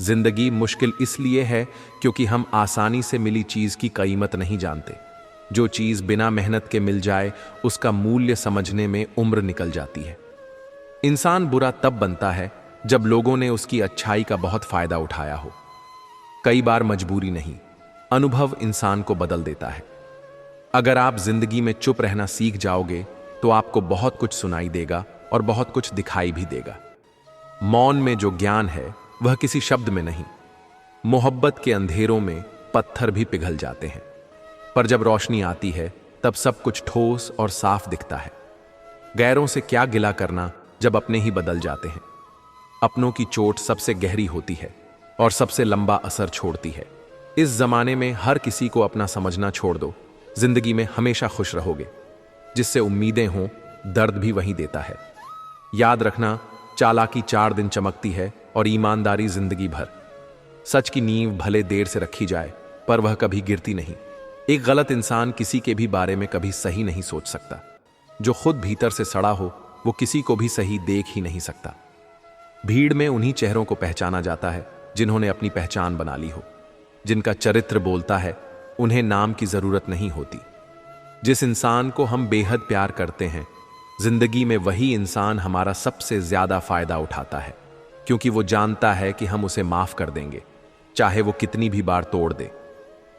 जिंदगी मुश्किल इसलिए है क्योंकि हम आसानी से मिली चीज की कीमत नहीं जानते। जो चीज बिना मेहनत के मिल जाए उसका मूल्य समझने में उम्र निकल जाती है। इंसान बुरा तब बनता है जब लोगों ने उसकी अच्छाई का बहुत फायदा उठाया हो। कई बार मजबूरी नहीं, अनुभव इंसान को बदल देता है। अगर आप जिंदगी में चुप रहना सीख जाओगे तो आपको बहुत कुछ सुनाई देगा और बहुत कुछ दिखाई भी देगा। मौन में जो ज्ञान है वह किसी शब्द में नहीं। मोहब्बत के अंधेरों में पत्थर भी पिघल जाते हैं, पर जब रोशनी आती है तब सब कुछ ठोस और साफ दिखता है। गैरों से क्या गिला करना जब अपने ही बदल जाते हैं। अपनों की चोट सबसे गहरी होती है और सबसे लंबा असर छोड़ती है। इस जमाने में हर किसी को अपना समझना छोड़ दो, जिंदगी में हमेशा खुश रहोगे। जिससे उम्मीदें हों, दर्द भी वहीं देता है। याद रखना, चालाकी 4 दिन चमकती है और ईमानदारी जिंदगी भर। सच की नींव भले देर से रखी जाए पर वह कभी गिरती नहीं। एक गलत इंसान किसी के भी बारे में कभी सही नहीं सोच सकता। जो खुद भीतर से सड़ा हो वो किसी को भी सही देख ही नहीं सकता। भीड़ में उन्हीं चेहरों को पहचाना जाता है जिन्होंने अपनी पहचान बना ली हो। जिनका चरित्र बोलता है, उन्हें नाम की जरूरत नहीं होती। जिस इंसान को हम बेहद प्यार करते हैं, जिंदगी में वही इंसान हमारा सबसे ज्यादा फायदा उठाता है, क्योंकि वो जानता है कि हम उसे माफ कर देंगे, चाहे वो कितनी भी बार तोड़ दे।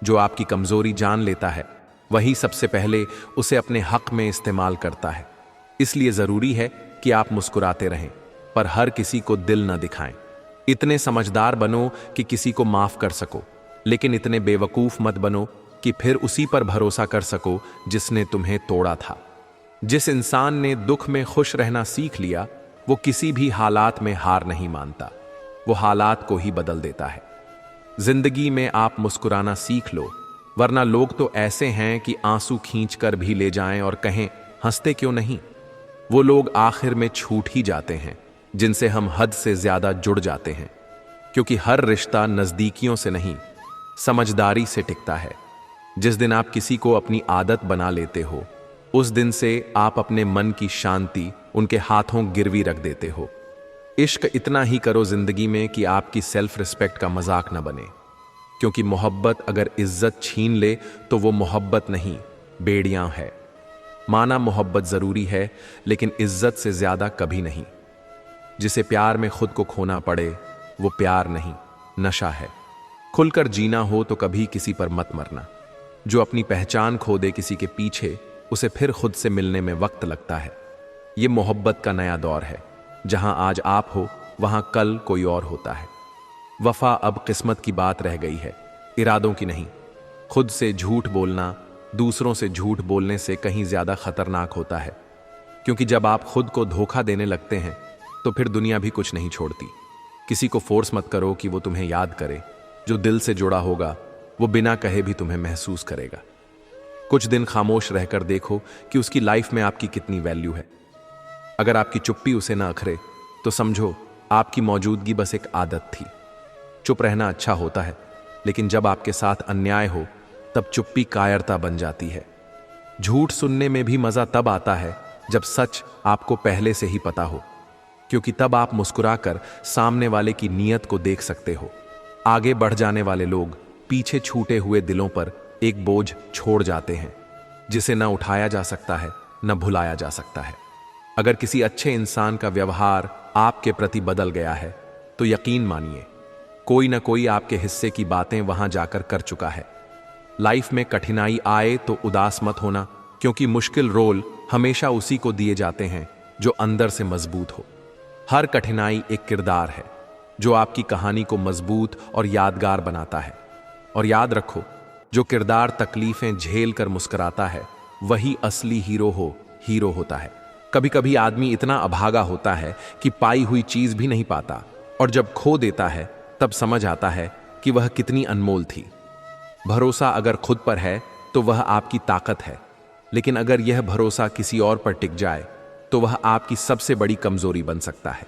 जो आपकी कमजोरी जान लेता है वही सबसे पहले उसे अपने हक में इस्तेमाल करता है। इसलिए जरूरी है कि आप मुस्कुराते रहें, पर हर किसी को दिल न दिखाएं। इतने समझदार बनो कि किसी को माफ कर सको, लेकिन इतने बेवकूफ मत बनो कि फिर उसी पर भरोसा कर सको जिसने तुम्हें तोड़ा था। जिस इंसान ने दुख में खुश रहना सीख लिया, वो किसी भी हालात में हार नहीं मानता, वो हालात को ही बदल देता है। जिंदगी में आप मुस्कुराना सीख लो, वरना लोग तो ऐसे हैं कि आंसू खींच कर भी ले जाएं और कहें हंसते क्यों नहीं। वो लोग आखिर में छूट ही जाते हैं जिनसे हम हद से ज्यादा जुड़ जाते हैं, क्योंकि हर रिश्ता नजदीकियों से नहीं, समझदारी से टिकता है। जिस दिन आप किसी को अपनी आदत बना लेते हो, उस दिन से आप अपने मन की शांति उनके हाथों गिरवी रख देते हो। इश्क इतना ही करो जिंदगी में कि आपकी सेल्फ रिस्पेक्ट का मजाक न बने, क्योंकि मोहब्बत अगर इज्जत छीन ले तो वो मोहब्बत नहीं, बेड़ियां है। माना मोहब्बत जरूरी है, लेकिन इज्जत से ज्यादा कभी नहीं। जिसे प्यार में खुद को खोना पड़े वो प्यार नहीं, नशा है। खुलकर जीना हो तो कभी किसी पर मत मरना। जो अपनी पहचान खो दे किसी के पीछे, उसे फिर खुद से मिलने में वक्त लगता है। ये मोहब्बत का नया दौर है, जहां आज आप हो वहां कल कोई और होता है। वफा अब किस्मत की बात रह गई है, इरादों की नहीं। खुद से झूठ बोलना दूसरों से झूठ बोलने से कहीं ज्यादा खतरनाक होता है, क्योंकि जब आप खुद को धोखा देने लगते हैं तो फिर दुनिया भी कुछ नहीं छोड़ती। किसी को फोर्स मत करो कि वो तुम्हें याद करे। जो दिल से जुड़ा होगा वो बिना कहे भी तुम्हें महसूस करेगा। कुछ दिन खामोश रहकर देखो कि उसकी लाइफ में आपकी कितनी वैल्यू है। अगर आपकी चुप्पी उसे ना अखरे तो समझो आपकी मौजूदगी बस एक आदत थी। चुप रहना अच्छा होता है, लेकिन जब आपके साथ अन्याय हो तब चुप्पी कायरता बन जाती है। झूठ सुनने में भी मजा तब आता है जब सच आपको पहले से ही पता हो, क्योंकि तब आप मुस्कुराकर सामने वाले की नीयत को देख सकते हो। आगे बढ़ जाने वाले लोग पीछे छूटे हुए दिलों पर एक बोझ छोड़ जाते हैं, जिसे न उठाया जा सकता है न भुलाया जा सकता है। अगर किसी अच्छे इंसान का व्यवहार आपके प्रति बदल गया है तो यकीन मानिए कोई ना कोई आपके हिस्से की बातें वहां जाकर कर चुका है। लाइफ में कठिनाई आए तो उदास मत होना, क्योंकि मुश्किल रोल हमेशा उसी को दिए जाते हैं जो अंदर से मजबूत हो। हर कठिनाई एक किरदार है जो आपकी कहानी को मजबूत और यादगार बनाता है। और याद रखो, जो किरदार तकलीफें झेल कर मुस्कुराता है वही असली हीरो होता है। कभी कभी आदमी इतना अभागा होता है कि पाई हुई चीज भी नहीं पाता, और जब खो देता है तब समझ आता है कि वह कितनी अनमोल थी। भरोसा अगर खुद पर है तो वह आपकी ताकत है, लेकिन अगर यह भरोसा किसी और पर टिक जाए तो वह आपकी सबसे बड़ी कमजोरी बन सकता है।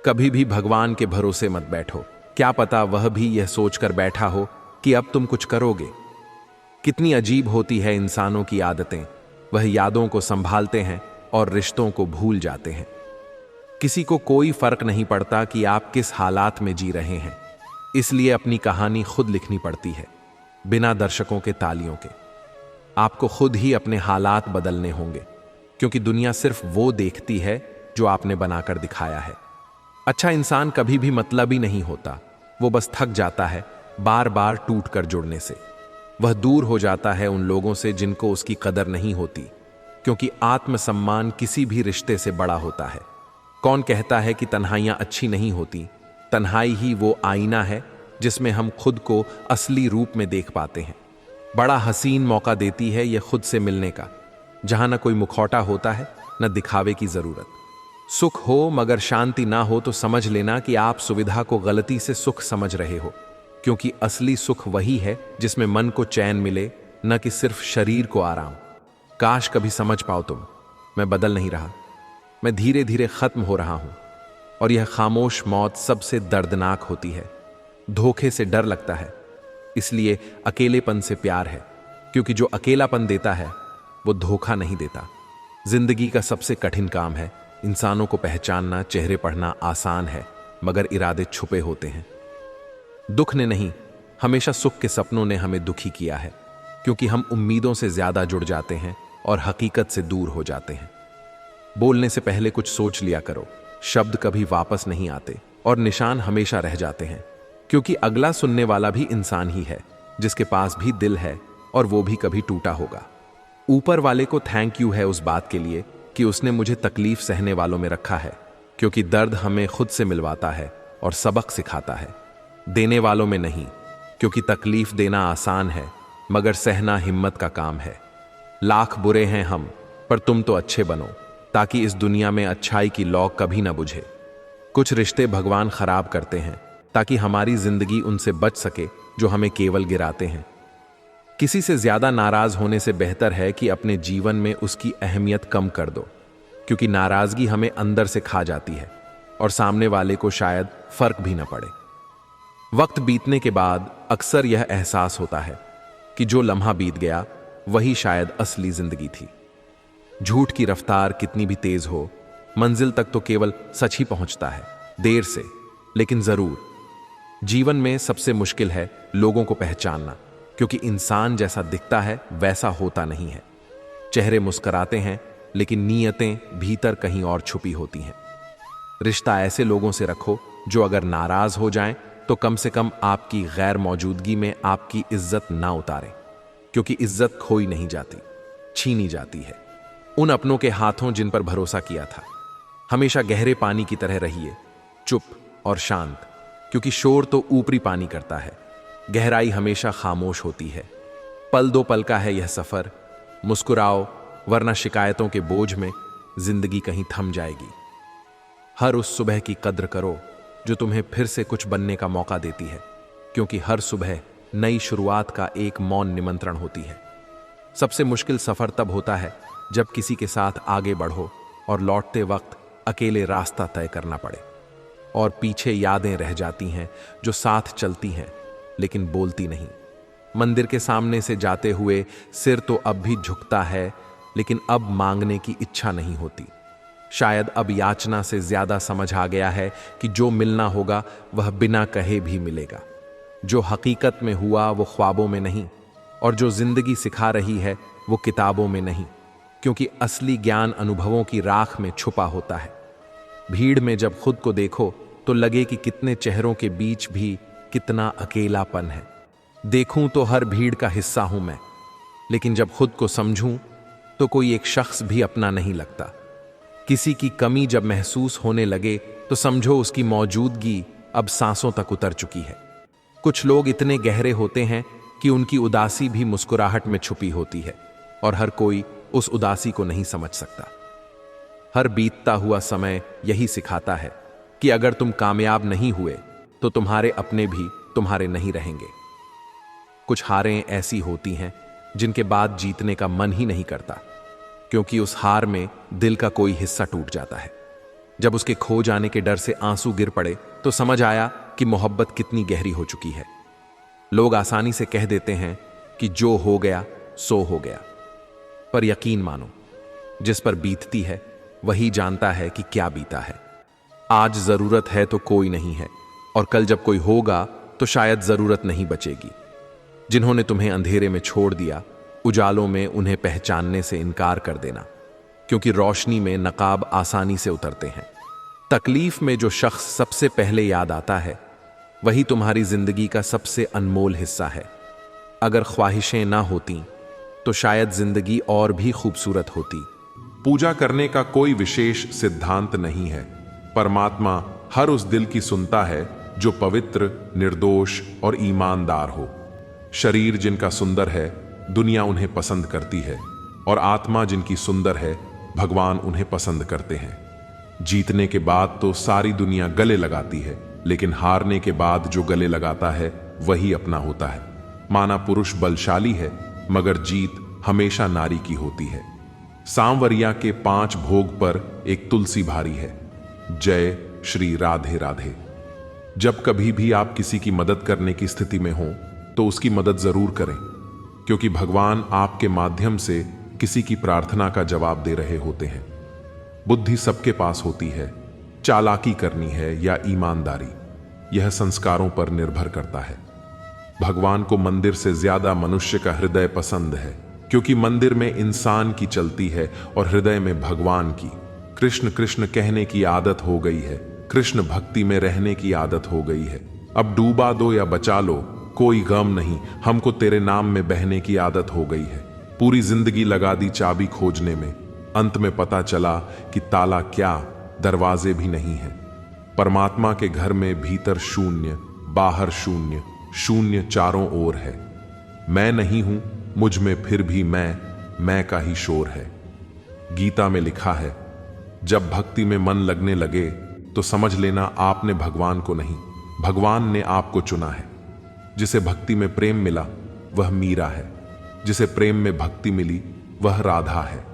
कभी भी भगवान के भरोसे मत बैठो, क्या पता वह भी यह सोचकर बैठा हो कि अब तुम कुछ करोगे। कितनी अजीब होती है इंसानों की आदतें। वह यादों को संभालते हैं और रिश्तों को भूल जाते हैं। किसी को कोई फर्क नहीं पड़ता कि आप किस हालात में जी रहे हैं। इसलिए अपनी कहानी खुद लिखनी पड़ती है, बिना दर्शकों के तालियों के। आपको खुद ही अपने हालात बदलने होंगे, क्योंकि दुनिया सिर्फ वो देखती है जो आपने बनाकर दिखाया है। अच्छा इंसान कभी भी मतलबी नहीं होता, वो बस थक जाता है बार बार टूट कर जुड़ने से। वह दूर हो जाता है उन लोगों से जिनको उसकी कदर नहीं होती, क्योंकि आत्मसम्मान किसी भी रिश्ते से बड़ा होता है। कौन कहता है कि तन्हाइयां अच्छी नहीं होती? तन्हाई ही वो आईना है जिसमें हम खुद को असली रूप में देख पाते हैं। बड़ा हसीन मौका देती है यह खुद से मिलने का, जहां न कोई मुखौटा होता है न दिखावे की जरूरत। सुख हो मगर शांति ना हो तो समझ लेना कि आप सुविधा को गलती से सुख समझ रहे हो, क्योंकि असली सुख वही है जिसमें मन को चैन मिले, न कि सिर्फ शरीर को आराम। काश कभी समझ पाओ तुम, मैं बदल नहीं रहा, मैं धीरे धीरे खत्म हो रहा हूं। और यह खामोश मौत सबसे दर्दनाक होती है। धोखे से डर लगता है, इसलिए अकेलेपन से प्यार है, क्योंकि जो अकेलापन देता है वो धोखा नहीं देता। जिंदगी का सबसे कठिन काम है इंसानों को पहचानना। चेहरे पढ़ना आसान है, मगर इरादे छुपे होते हैं। दुख ने नहीं, हमेशा सुख के सपनों ने हमें दुखी किया है, क्योंकि हम उम्मीदों से ज्यादा जुड़ जाते हैं और हकीकत से दूर हो जाते हैं। बोलने से पहले कुछ सोच लिया करो। शब्द कभी वापस नहीं आते और निशान हमेशा रह जाते हैं, क्योंकि अगला सुनने वाला भी इंसान ही है, जिसके पास भी दिल है और वो भी कभी टूटा होगा। ऊपर वाले को थैंक यू है उस बात के लिए कि उसने मुझे तकलीफ सहने वालों में रखा है, क्योंकि दर्द हमें खुद से मिलवाता है और सबक सिखाता है, देने वालों में नहीं, क्योंकि तकलीफ देना आसान है मगर सहना हिम्मत का काम है। लाख बुरे हैं हम, पर तुम तो अच्छे बनो, ताकि इस दुनिया में अच्छाई की लौ कभी ना बुझे। कुछ रिश्ते भगवान खराब करते हैं ताकि हमारी जिंदगी उनसे बच सके जो हमें केवल गिराते हैं। किसी से ज्यादा नाराज होने से बेहतर है कि अपने जीवन में उसकी अहमियत कम कर दो, क्योंकि नाराजगी हमें अंदर से खा जाती है और सामने वाले को शायद फर्क भी न पड़े। वक्त बीतने के बाद अक्सर यह एहसास होता है कि जो लम्हा बीत गया वही शायद असली जिंदगी थी। झूठ की रफ्तार कितनी भी तेज हो, मंजिल तक तो केवल सच ही पहुंचता है, देर से लेकिन जरूर। जीवन में सबसे मुश्किल है लोगों को पहचानना, क्योंकि इंसान जैसा दिखता है वैसा होता नहीं है। चेहरे मुस्कुराते हैं लेकिन नीयतें भीतर कहीं और छुपी होती हैं। रिश्ता ऐसे लोगों से रखो जो अगर नाराज हो जाएं तो कम से कम आपकी गैर मौजूदगी में आपकी इज्जत ना उतारें, क्योंकि इज्जत खोई नहीं जाती, छीनी जाती है। उन अपनों के हाथों जिन पर भरोसा किया था। हमेशा गहरे पानी की तरह रहिए, चुप और शांत, क्योंकि शोर तो ऊपरी पानी करता है, गहराई हमेशा खामोश होती है। पल दो पल का है यह सफर, मुस्कुराओ वरना शिकायतों के बोझ में जिंदगी कहीं थम जाएगी। हर उस सुबह की कद्र करो जो तुम्हें फिर से कुछ बनने का मौका देती है, क्योंकि हर सुबह नई शुरुआत का एक मौन निमंत्रण होती है। सबसे मुश्किल सफर तब होता है जब किसी के साथ आगे बढ़ो और लौटते वक्त अकेले रास्ता तय करना पड़े, और पीछे यादें रह जाती हैं जो साथ चलती हैं लेकिन बोलती नहीं। मंदिर के सामने से जाते हुए सिर तो अब भी झुकता है, लेकिन अब मांगने की इच्छा नहीं होती। शायद अब याचना से ज्यादा समझ आ गया है कि जो मिलना होगा वह बिना कहे भी मिलेगा। जो हकीकत में हुआ वो ख्वाबों में नहीं, और जो जिंदगी सिखा रही है वो किताबों में नहीं, क्योंकि असली ज्ञान अनुभवों की राख में छुपा होता है। भीड़ में जब खुद को देखो तो लगे कि कितने चेहरों के बीच भी कितना अकेलापन है। देखूं तो हर भीड़ का हिस्सा हूं मैं, लेकिन जब खुद को समझूं तो कोई एक शख्स भी अपना नहीं लगता। किसी की कमी जब महसूस होने लगे तो समझो उसकी मौजूदगी अब सांसों तक उतर चुकी है। कुछ लोग इतने गहरे होते हैं कि उनकी उदासी भी मुस्कुराहट में छुपी होती है, और हर कोई उस उदासी को नहीं समझ सकता। हर बीतता हुआ समय यही सिखाता है कि अगर तुम कामयाब नहीं हुए तो तुम्हारे अपने भी तुम्हारे नहीं रहेंगे। कुछ हारें ऐसी होती हैं जिनके बाद जीतने का मन ही नहीं करता, क्योंकि उस हार में दिल का कोई हिस्सा टूट जाता है। जब उसके खो जाने के डर से आंसू गिर पड़े तो समझ आया कि मोहब्बत कितनी गहरी हो चुकी है। लोग आसानी से कह देते हैं कि जो हो गया सो हो गया, पर यकीन मानो, जिस पर बीतती है वही जानता है कि क्या बीता है। आज जरूरत है तो कोई नहीं है, और कल जब कोई होगा तो शायद जरूरत नहीं बचेगी। जिन्होंने तुम्हें अंधेरे में छोड़ दिया, उजालों में उन्हें पहचानने से इनकार कर देना, क्योंकि रोशनी में नकाब आसानी से उतरते हैं। तकलीफ में जो शख्स सबसे पहले याद आता है, वही तुम्हारी जिंदगी का सबसे अनमोल हिस्सा है। अगर ख्वाहिशें ना होती तो शायद जिंदगी और भी खूबसूरत होती। पूजा करने का कोई विशेष सिद्धांत नहीं है। परमात्मा हर उस दिल की सुनता है जो पवित्र, निर्दोष और ईमानदार हो। शरीर जिनका सुंदर है, दुनिया उन्हें पसंद करती है, और आत्मा जिनकी सुंदर है, भगवान उन्हें पसंद करते हैं। जीतने के बाद तो सारी दुनिया गले लगाती है, लेकिन हारने के बाद जो गले लगाता है वही अपना होता है। माना पुरुष बलशाली है, मगर जीत हमेशा नारी की होती है। सांवरिया के 5 भोग पर एक तुलसी भारी है। जय श्री राधे राधे। जब कभी भी आप किसी की मदद करने की स्थिति में हों तो उसकी मदद जरूर करें, क्योंकि भगवान आपके माध्यम से किसी की प्रार्थना का जवाब दे रहे होते हैं। बुद्धि सबके पास होती है, चालाकी करनी है या ईमानदारी, यह संस्कारों पर निर्भर करता है। भगवान को मंदिर से ज्यादा मनुष्य का हृदय पसंद है, क्योंकि मंदिर में इंसान की चलती है और हृदय में भगवान की। कृष्ण कृष्ण कहने की आदत हो गई है, कृष्ण भक्ति में रहने की आदत हो गई है। अब डूबा दो या बचा लो, कोई गम नहीं, हमको तेरे नाम में बहने की आदत हो गई है। पूरी जिंदगी लगा दी चाबी खोजने में, अंत में पता चला कि ताला क्या, दरवाजे भी नहीं है। परमात्मा के घर में भीतर शून्य, बाहर शून्य, शून्य चारों ओर है। मैं नहीं हूं मुझ में, फिर भी मैं का ही शोर है। गीता में लिखा है, जब भक्ति में मन लगने लगे तो समझ लेना आपने भगवान को नहीं, भगवान ने आपको चुना है। जिसे भक्ति में प्रेम मिला वह मीरा है, जिसे प्रेम में भक्ति मिली वह राधा है।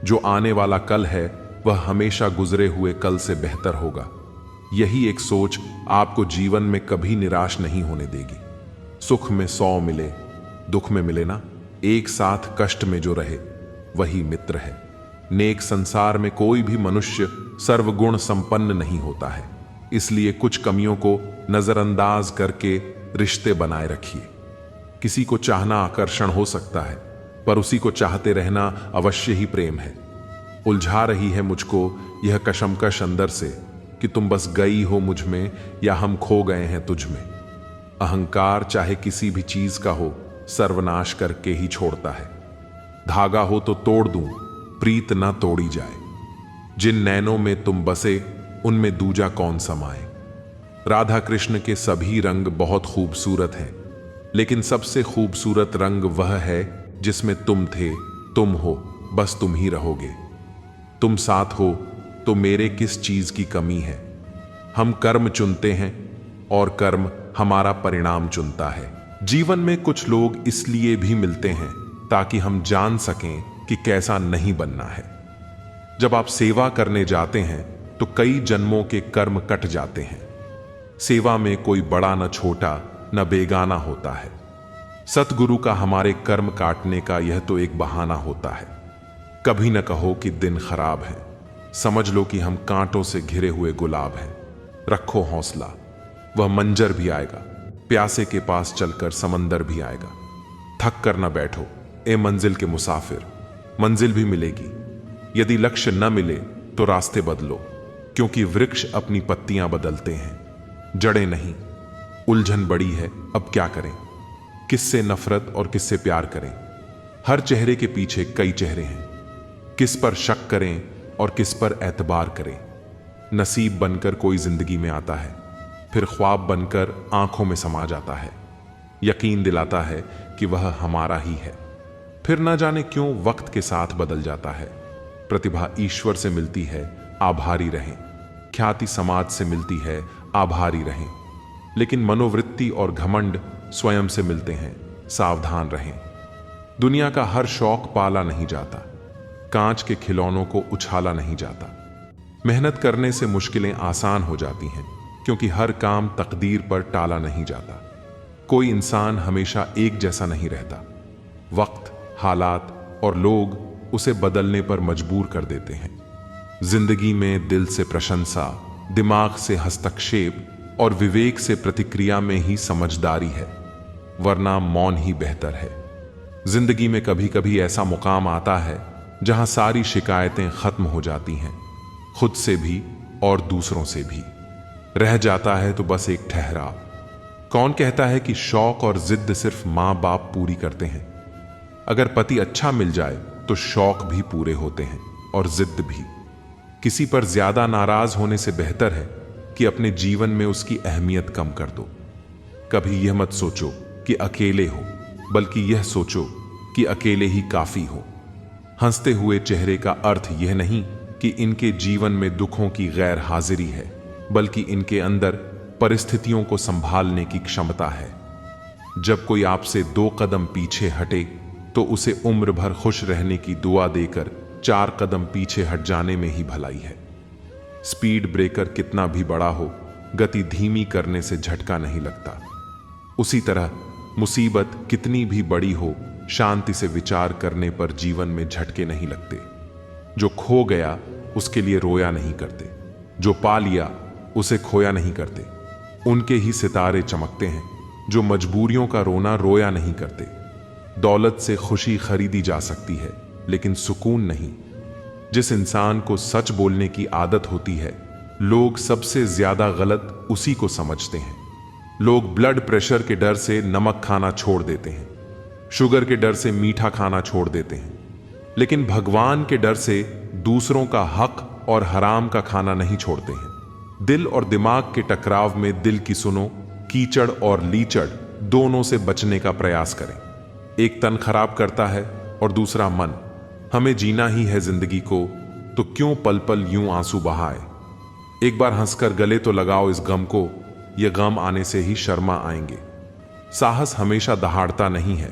जो आने वाला कल है वह हमेशा गुजरे हुए कल से बेहतर होगा। यही एक सोच आपको जीवन में कभी निराश नहीं होने देगी। सुख में 100 मिले, दुख में मिले ना, एक साथ कष्ट में जो रहे वही मित्र है। नेक संसार में कोई भी मनुष्य सर्वगुण संपन्न नहीं होता है, इसलिए कुछ कमियों को नजरअंदाज करके रिश्ते बनाए रखिए। किसी को चाहना आकर्षण हो सकता है, पर उसी को चाहते रहना अवश्य ही प्रेम है। उलझा रही है मुझको यह कशमकश अंदर से कि तुम बस गई हो मुझ में या हम खो गए हैं तुझ में। अहंकार चाहे किसी भी चीज का हो, सर्वनाश करके ही छोड़ता है। धागा हो तो तोड़ दूं, प्रीत ना तोड़ी जाए। जिन नैनों में तुम बसे, उनमें दूजा कौन समाए। राधा कृष्ण के सभी रंग बहुत खूबसूरत हैं, लेकिन सबसे खूबसूरत रंग वह है जिसमें तुम थे, तुम हो, बस तुम ही रहोगे। तुम साथ हो तो मेरे किस चीज की कमी है। हम कर्म चुनते हैं और कर्म हमारा परिणाम चुनता है। जीवन में कुछ लोग इसलिए भी मिलते हैं ताकि हम जान सकें कि कैसा नहीं बनना है। जब आप सेवा करने जाते हैं तो कई जन्मों के कर्म कट जाते हैं। सेवा में कोई बड़ा न छोटा न बेगाना होता है। सतगुरु का हमारे कर्म काटने का यह तो एक बहाना होता है। कभी न कहो कि दिन खराब है, समझ लो कि हम कांटों से घिरे हुए गुलाब हैं। रखो हौसला, वह मंजर भी आएगा। प्यासे के पास चलकर समंदर भी आएगा। थक कर न बैठो ए मंजिल के मुसाफिर, मंजिल भी मिलेगी। यदि लक्ष्य न मिले तो रास्ते बदलो, क्योंकि वृक्ष अपनी पत्तियां बदलते हैं, जड़ें नहीं। उलझन बड़ी है, अब क्या करें, किससे नफरत और किससे प्यार करें। हर चेहरे के पीछे कई चेहरे हैं, किस पर शक करें और किस पर एतबार करें। नसीब बनकर कोई जिंदगी में आता है, फिर ख्वाब बनकर आंखों में समा जाता है। यकीन दिलाता है कि वह हमारा ही है, फिर ना जाने क्यों वक्त के साथ बदल जाता है। प्रतिभा ईश्वर से मिलती है, आभारी रहें। ख्याति समाज से मिलती है, आभारी रहें। लेकिन मनोवृत्ति और घमंड स्वयं से मिलते हैं, सावधान रहें। दुनिया का हर शौक पाला नहीं जाता, कांच के खिलौनों को उछाला नहीं जाता। मेहनत करने से मुश्किलें आसान हो जाती हैं, क्योंकि हर काम तकदीर पर टाला नहीं जाता। कोई इंसान हमेशा एक जैसा नहीं रहता। वक्त, हालात और लोग उसे बदलने पर मजबूर कर देते हैं। जिंदगी में दिल से प्रशंसा, दिमाग से हस्तक्षेप और विवेक से प्रतिक्रिया में ही समझदारी है, वरना मौन ही बेहतर है। जिंदगी में कभी कभी ऐसा मुकाम आता है जहां सारी शिकायतें खत्म हो जाती हैं, खुद से भी और दूसरों से भी। रह जाता है तो बस एक ठहराव। कौन कहता है कि शौक और जिद सिर्फ मां बाप पूरी करते हैं? अगर पति अच्छा मिल जाए तो शौक भी पूरे होते हैं और जिद भी। किसी पर ज्यादा नाराज होने से बेहतर है कि अपने जीवन में उसकी अहमियत कम कर दो। कभी यह मत सोचो कि अकेले हो, बल्कि यह सोचो कि अकेले ही काफी हो। हंसते हुए चेहरे का अर्थ यह नहीं कि इनके जीवन में दुखों की गैर हाजिरी है, बल्कि इनके अंदर परिस्थितियों को संभालने की क्षमता है। जब कोई आपसे 2 कदम पीछे हटे तो उसे उम्र भर खुश रहने की दुआ देकर 4 कदम पीछे हट जाने में ही भलाई है। स्पीड ब्रेकर कितना भी बड़ा हो, गति धीमी करने से झटका नहीं लगता। उसी तरह मुसीबत कितनी भी बड़ी हो, शांति से विचार करने पर जीवन में झटके नहीं लगते। जो खो गया उसके लिए रोया नहीं करते, जो पा लिया उसे खोया नहीं करते। उनके ही सितारे चमकते हैं जो मजबूरियों का रोना रोया नहीं करते। दौलत से खुशी खरीदी जा सकती है, लेकिन सुकून नहीं। जिस इंसान को सच बोलने की आदत होती है, लोग सबसे ज्यादा गलत उसी को समझते हैं। लोग ब्लड प्रेशर के डर से नमक खाना छोड़ देते हैं, शुगर के डर से मीठा खाना छोड़ देते हैं, लेकिन भगवान के डर से दूसरों का हक और हराम का खाना नहीं छोड़ते हैं। दिल और दिमाग के टकराव में दिल की सुनो, कीचड़ और लीचड़ दोनों से बचने का प्रयास करें। एक तन खराब करता है और दूसरा मन। हमें जीना ही है जिंदगी को, तो क्यों पल पल यूं आंसू बहाए। एक बार हंसकर गले तो लगाओ इस गम को, ये गम आने से ही शर्मा आएंगे। साहस हमेशा दहाड़ता नहीं है।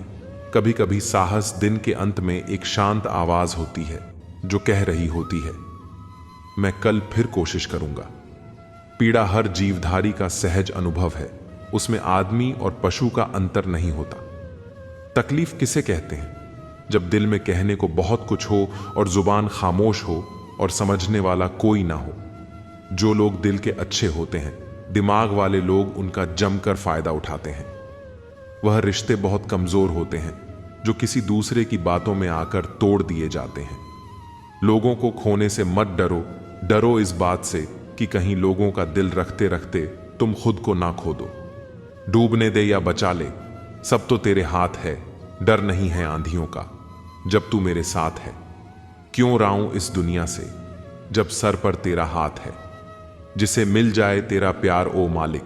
कभी कभी साहस दिन के अंत में एक शांत आवाज होती है जो कह रही होती है, मैं कल फिर कोशिश करूंगा। पीड़ा हर जीवधारी का सहज अनुभव है, उसमें आदमी और पशु का अंतर नहीं होता। तकलीफ किसे कहते हैं? जब दिल में कहने को बहुत कुछ हो और जुबान खामोश हो और समझने वाला कोई ना हो। जो लोग दिल के अच्छे होते हैं, दिमाग वाले लोग उनका जमकर फायदा उठाते हैं। वह रिश्ते बहुत कमजोर होते हैं जो किसी दूसरे की बातों में आकर तोड़ दिए जाते हैं। लोगों को खोने से मत डरो, डरो इस बात से कि कहीं लोगों का दिल रखते रखते तुम खुद को ना खो दो। डूबने दे या बचा ले, सब तो तेरे हाथ है। डर नहीं है आंधियों का जब तू मेरे साथ है। क्यों राऊं इस दुनिया से जब सर पर तेरा हाथ है। जिसे मिल जाए तेरा प्यार ओ मालिक,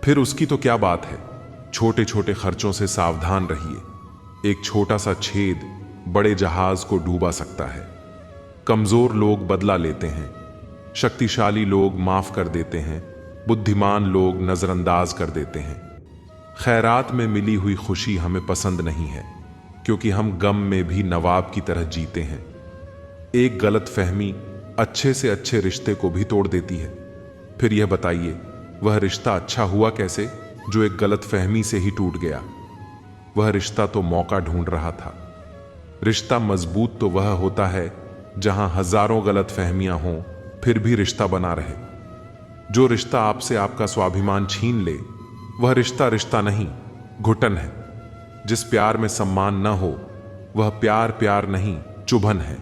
फिर उसकी तो क्या बात है। छोटे छोटे खर्चों से सावधान रहिए। एक छोटा सा छेद बड़े जहाज को डूबा सकता है। कमजोर लोग बदला लेते हैं, शक्तिशाली लोग माफ कर देते हैं, बुद्धिमान लोग नजरअंदाज कर देते हैं। खैरात में मिली हुई खुशी हमें पसंद नहीं है, क्योंकि हम गम में भी नवाब की तरह जीते हैं। एक गलत फहमी अच्छे से अच्छे रिश्ते को भी तोड़ देती है। फिर यह बताइए, वह रिश्ता अच्छा हुआ कैसे जो एक गलत फहमी से ही टूट गया। वह रिश्ता तो मौका ढूंढ रहा था। रिश्ता मजबूत तो वह होता है जहां हजारों गलत फहमियां हों, फिर भी रिश्ता बना रहे। जो रिश्ता आपसे आपका स्वाभिमान छीन ले, वह रिश्ता रिश्ता नहीं, घुटन है। जिस प्यार में सम्मान न हो, वह प्यार प्यार नहीं, चुभन है।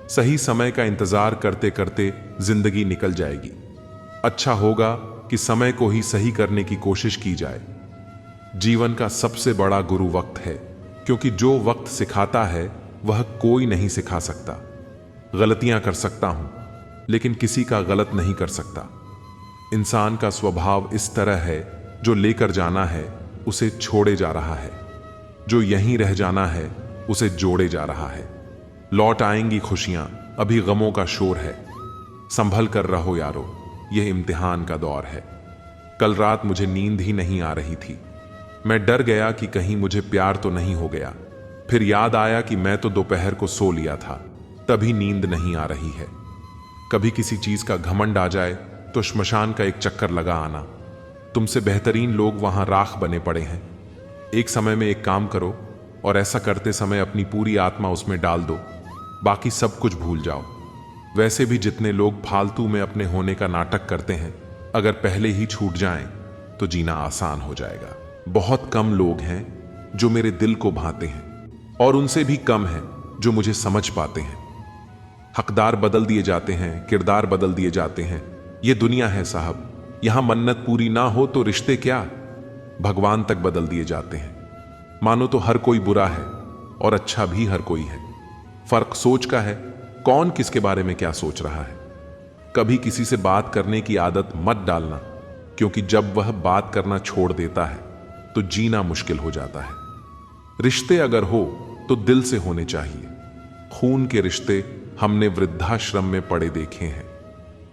सही समय का इंतजार करते करते जिंदगी निकल जाएगी। अच्छा होगा कि समय को ही सही करने की कोशिश की जाए। जीवन का सबसे बड़ा गुरु वक्त है, क्योंकि जो वक्त सिखाता है वह कोई नहीं सिखा सकता। गलतियां कर सकता हूं, लेकिन किसी का गलत नहीं कर सकता। इंसान का स्वभाव इस तरह है, जो लेकर जाना है उसे छोड़े जा रहा है, जो यहीं रह जाना है उसे जोड़े जा रहा है। लौट आएंगी खुशियां, अभी गमों का शोर है। संभल कर रहो यारो, यह इम्तिहान का दौर है। कल रात मुझे नींद ही नहीं आ रही थी। मैं डर गया कि कहीं मुझे प्यार तो नहीं हो गया। फिर याद आया कि मैं तो दोपहर को सो लिया था, तभी नींद नहीं आ रही है। कभी किसी चीज का घमंड आ जाए तो श्मशान का एक चक्कर लगा आना। तुमसे बेहतरीन लोग वहां राख बने पड़े हैं। एक समय में एक काम करो और ऐसा करते समय अपनी पूरी आत्मा उसमें डाल दो, बाकी सब कुछ भूल जाओ। वैसे भी जितने लोग फालतू में अपने होने का नाटक करते हैं, अगर पहले ही छूट जाएं तो जीना आसान हो जाएगा। बहुत कम लोग हैं जो मेरे दिल को भाते हैं और उनसे भी कम हैं जो मुझे समझ पाते हैं। हकदार बदल दिए जाते हैं, किरदार बदल दिए जाते हैं। ये दुनिया है साहब, यहां मन्नत पूरी ना हो तो रिश्ते क्या, भगवान तक बदल दिए जाते हैं। मानो तो हर कोई बुरा है और अच्छा भी हर कोई है। फर्क सोच का है, कौन किसके बारे में क्या सोच रहा है। कभी किसी से बात करने की आदत मत डालना, क्योंकि जब वह बात करना छोड़ देता है तो जीना मुश्किल हो जाता है। रिश्ते अगर हो तो दिल से होने चाहिए। खून के रिश्ते हमने वृद्धाश्रम में पड़े देखे हैं।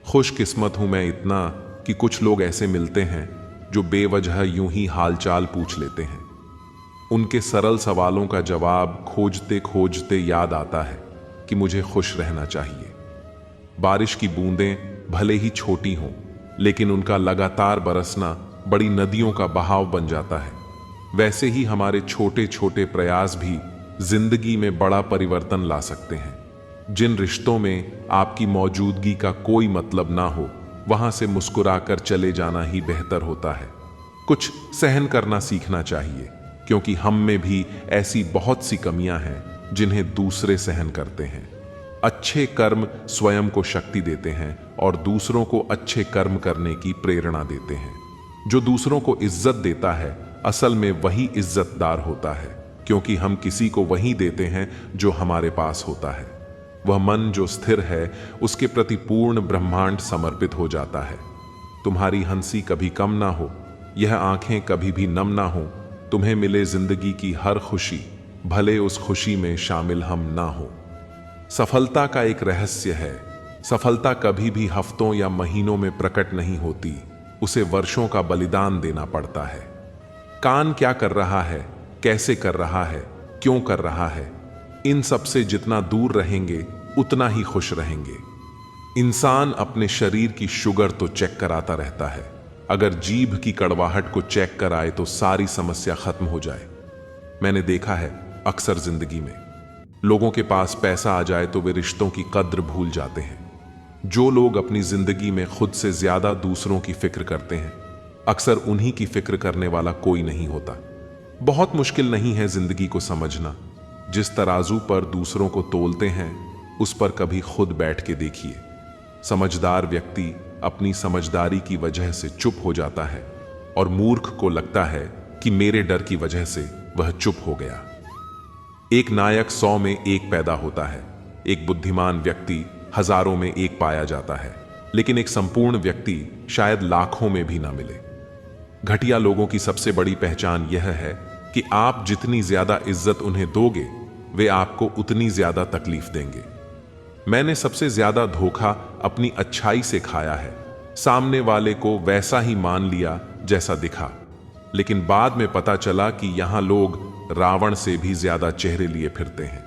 खुशकिस्मत हूं मैं इतना कि कुछ लोग ऐसे मिलते हैं जो बेवजह यूं ही हालचाल पूछ लेते हैं। उनके सरल सवालों का जवाब खोजते खोजते याद आता है कि मुझे खुश रहना चाहिए। बारिश की बूंदें भले ही छोटी हों, लेकिन उनका लगातार बरसना बड़ी नदियों का बहाव बन जाता है। वैसे ही हमारे छोटे छोटे प्रयास भी जिंदगी में बड़ा परिवर्तन ला सकते हैं। जिन रिश्तों में आपकी मौजूदगी का कोई मतलब ना हो, वहां से मुस्कुराकर चले जाना ही बेहतर होता है। कुछ सहन करना सीखना चाहिए, क्योंकि हम में भी ऐसी बहुत सी कमियां हैं जिन्हें दूसरे सहन करते हैं। अच्छे कर्म स्वयं को शक्ति देते हैं और दूसरों को अच्छे कर्म करने की प्रेरणा देते हैं। जो दूसरों को इज्जत देता है असल में वही इज्जतदार होता है, क्योंकि हम किसी को वही देते हैं जो हमारे पास होता है। वह मन जो स्थिर है उसके प्रति पूर्ण ब्रह्मांड समर्पित हो जाता है। तुम्हारी हंसी कभी कम ना हो, यह आंखें कभी भी नम ना हो, तुम्हें मिले जिंदगी की हर खुशी, भले उस खुशी में शामिल हम ना हो। सफलता का एक रहस्य है, सफलता कभी भी हफ्तों या महीनों में प्रकट नहीं होती, उसे वर्षों का बलिदान देना पड़ता है। कान क्या कर रहा है, कैसे कर रहा है, क्यों कर रहा है, इन सब से जितना दूर रहेंगे उतना ही खुश रहेंगे। इंसान अपने शरीर की शुगर तो चेक कराता रहता है, अगर जीभ की कड़वाहट को चेक कराए तो सारी समस्या खत्म हो जाए। मैंने देखा है अक्सर जिंदगी में लोगों के पास पैसा आ जाए तो वे रिश्तों की कद्र भूल जाते हैं। जो लोग अपनी जिंदगी में खुद से ज्यादा दूसरों की फिक्र करते हैं, अक्सर उन्हीं की फिक्र करने वाला कोई नहीं होता। बहुत मुश्किल नहीं है जिंदगी को समझना। जिस तराजू पर दूसरों को तोलते हैं उस पर कभी खुद बैठ के देखिए। समझदार व्यक्ति अपनी समझदारी की वजह से चुप हो जाता है और मूर्ख को लगता है कि मेरे डर की वजह से वह चुप हो गया। एक नायक 100 में एक पैदा होता है, एक बुद्धिमान व्यक्ति हजारों में एक पाया जाता है, लेकिन एक संपूर्ण व्यक्ति शायद लाखों में भी ना मिले। घटिया लोगों की सबसे बड़ी पहचान यह है कि आप जितनी ज्यादा इज्जत उन्हें दोगे, वे आपको उतनी ज्यादा तकलीफ देंगे। मैंने सबसे ज्यादा धोखा अपनी अच्छाई से खाया है। सामने वाले को वैसा ही मान लिया जैसा दिखा, लेकिन बाद में पता चला कि यहां लोग रावण से भी ज्यादा चेहरे लिए फिरते हैं।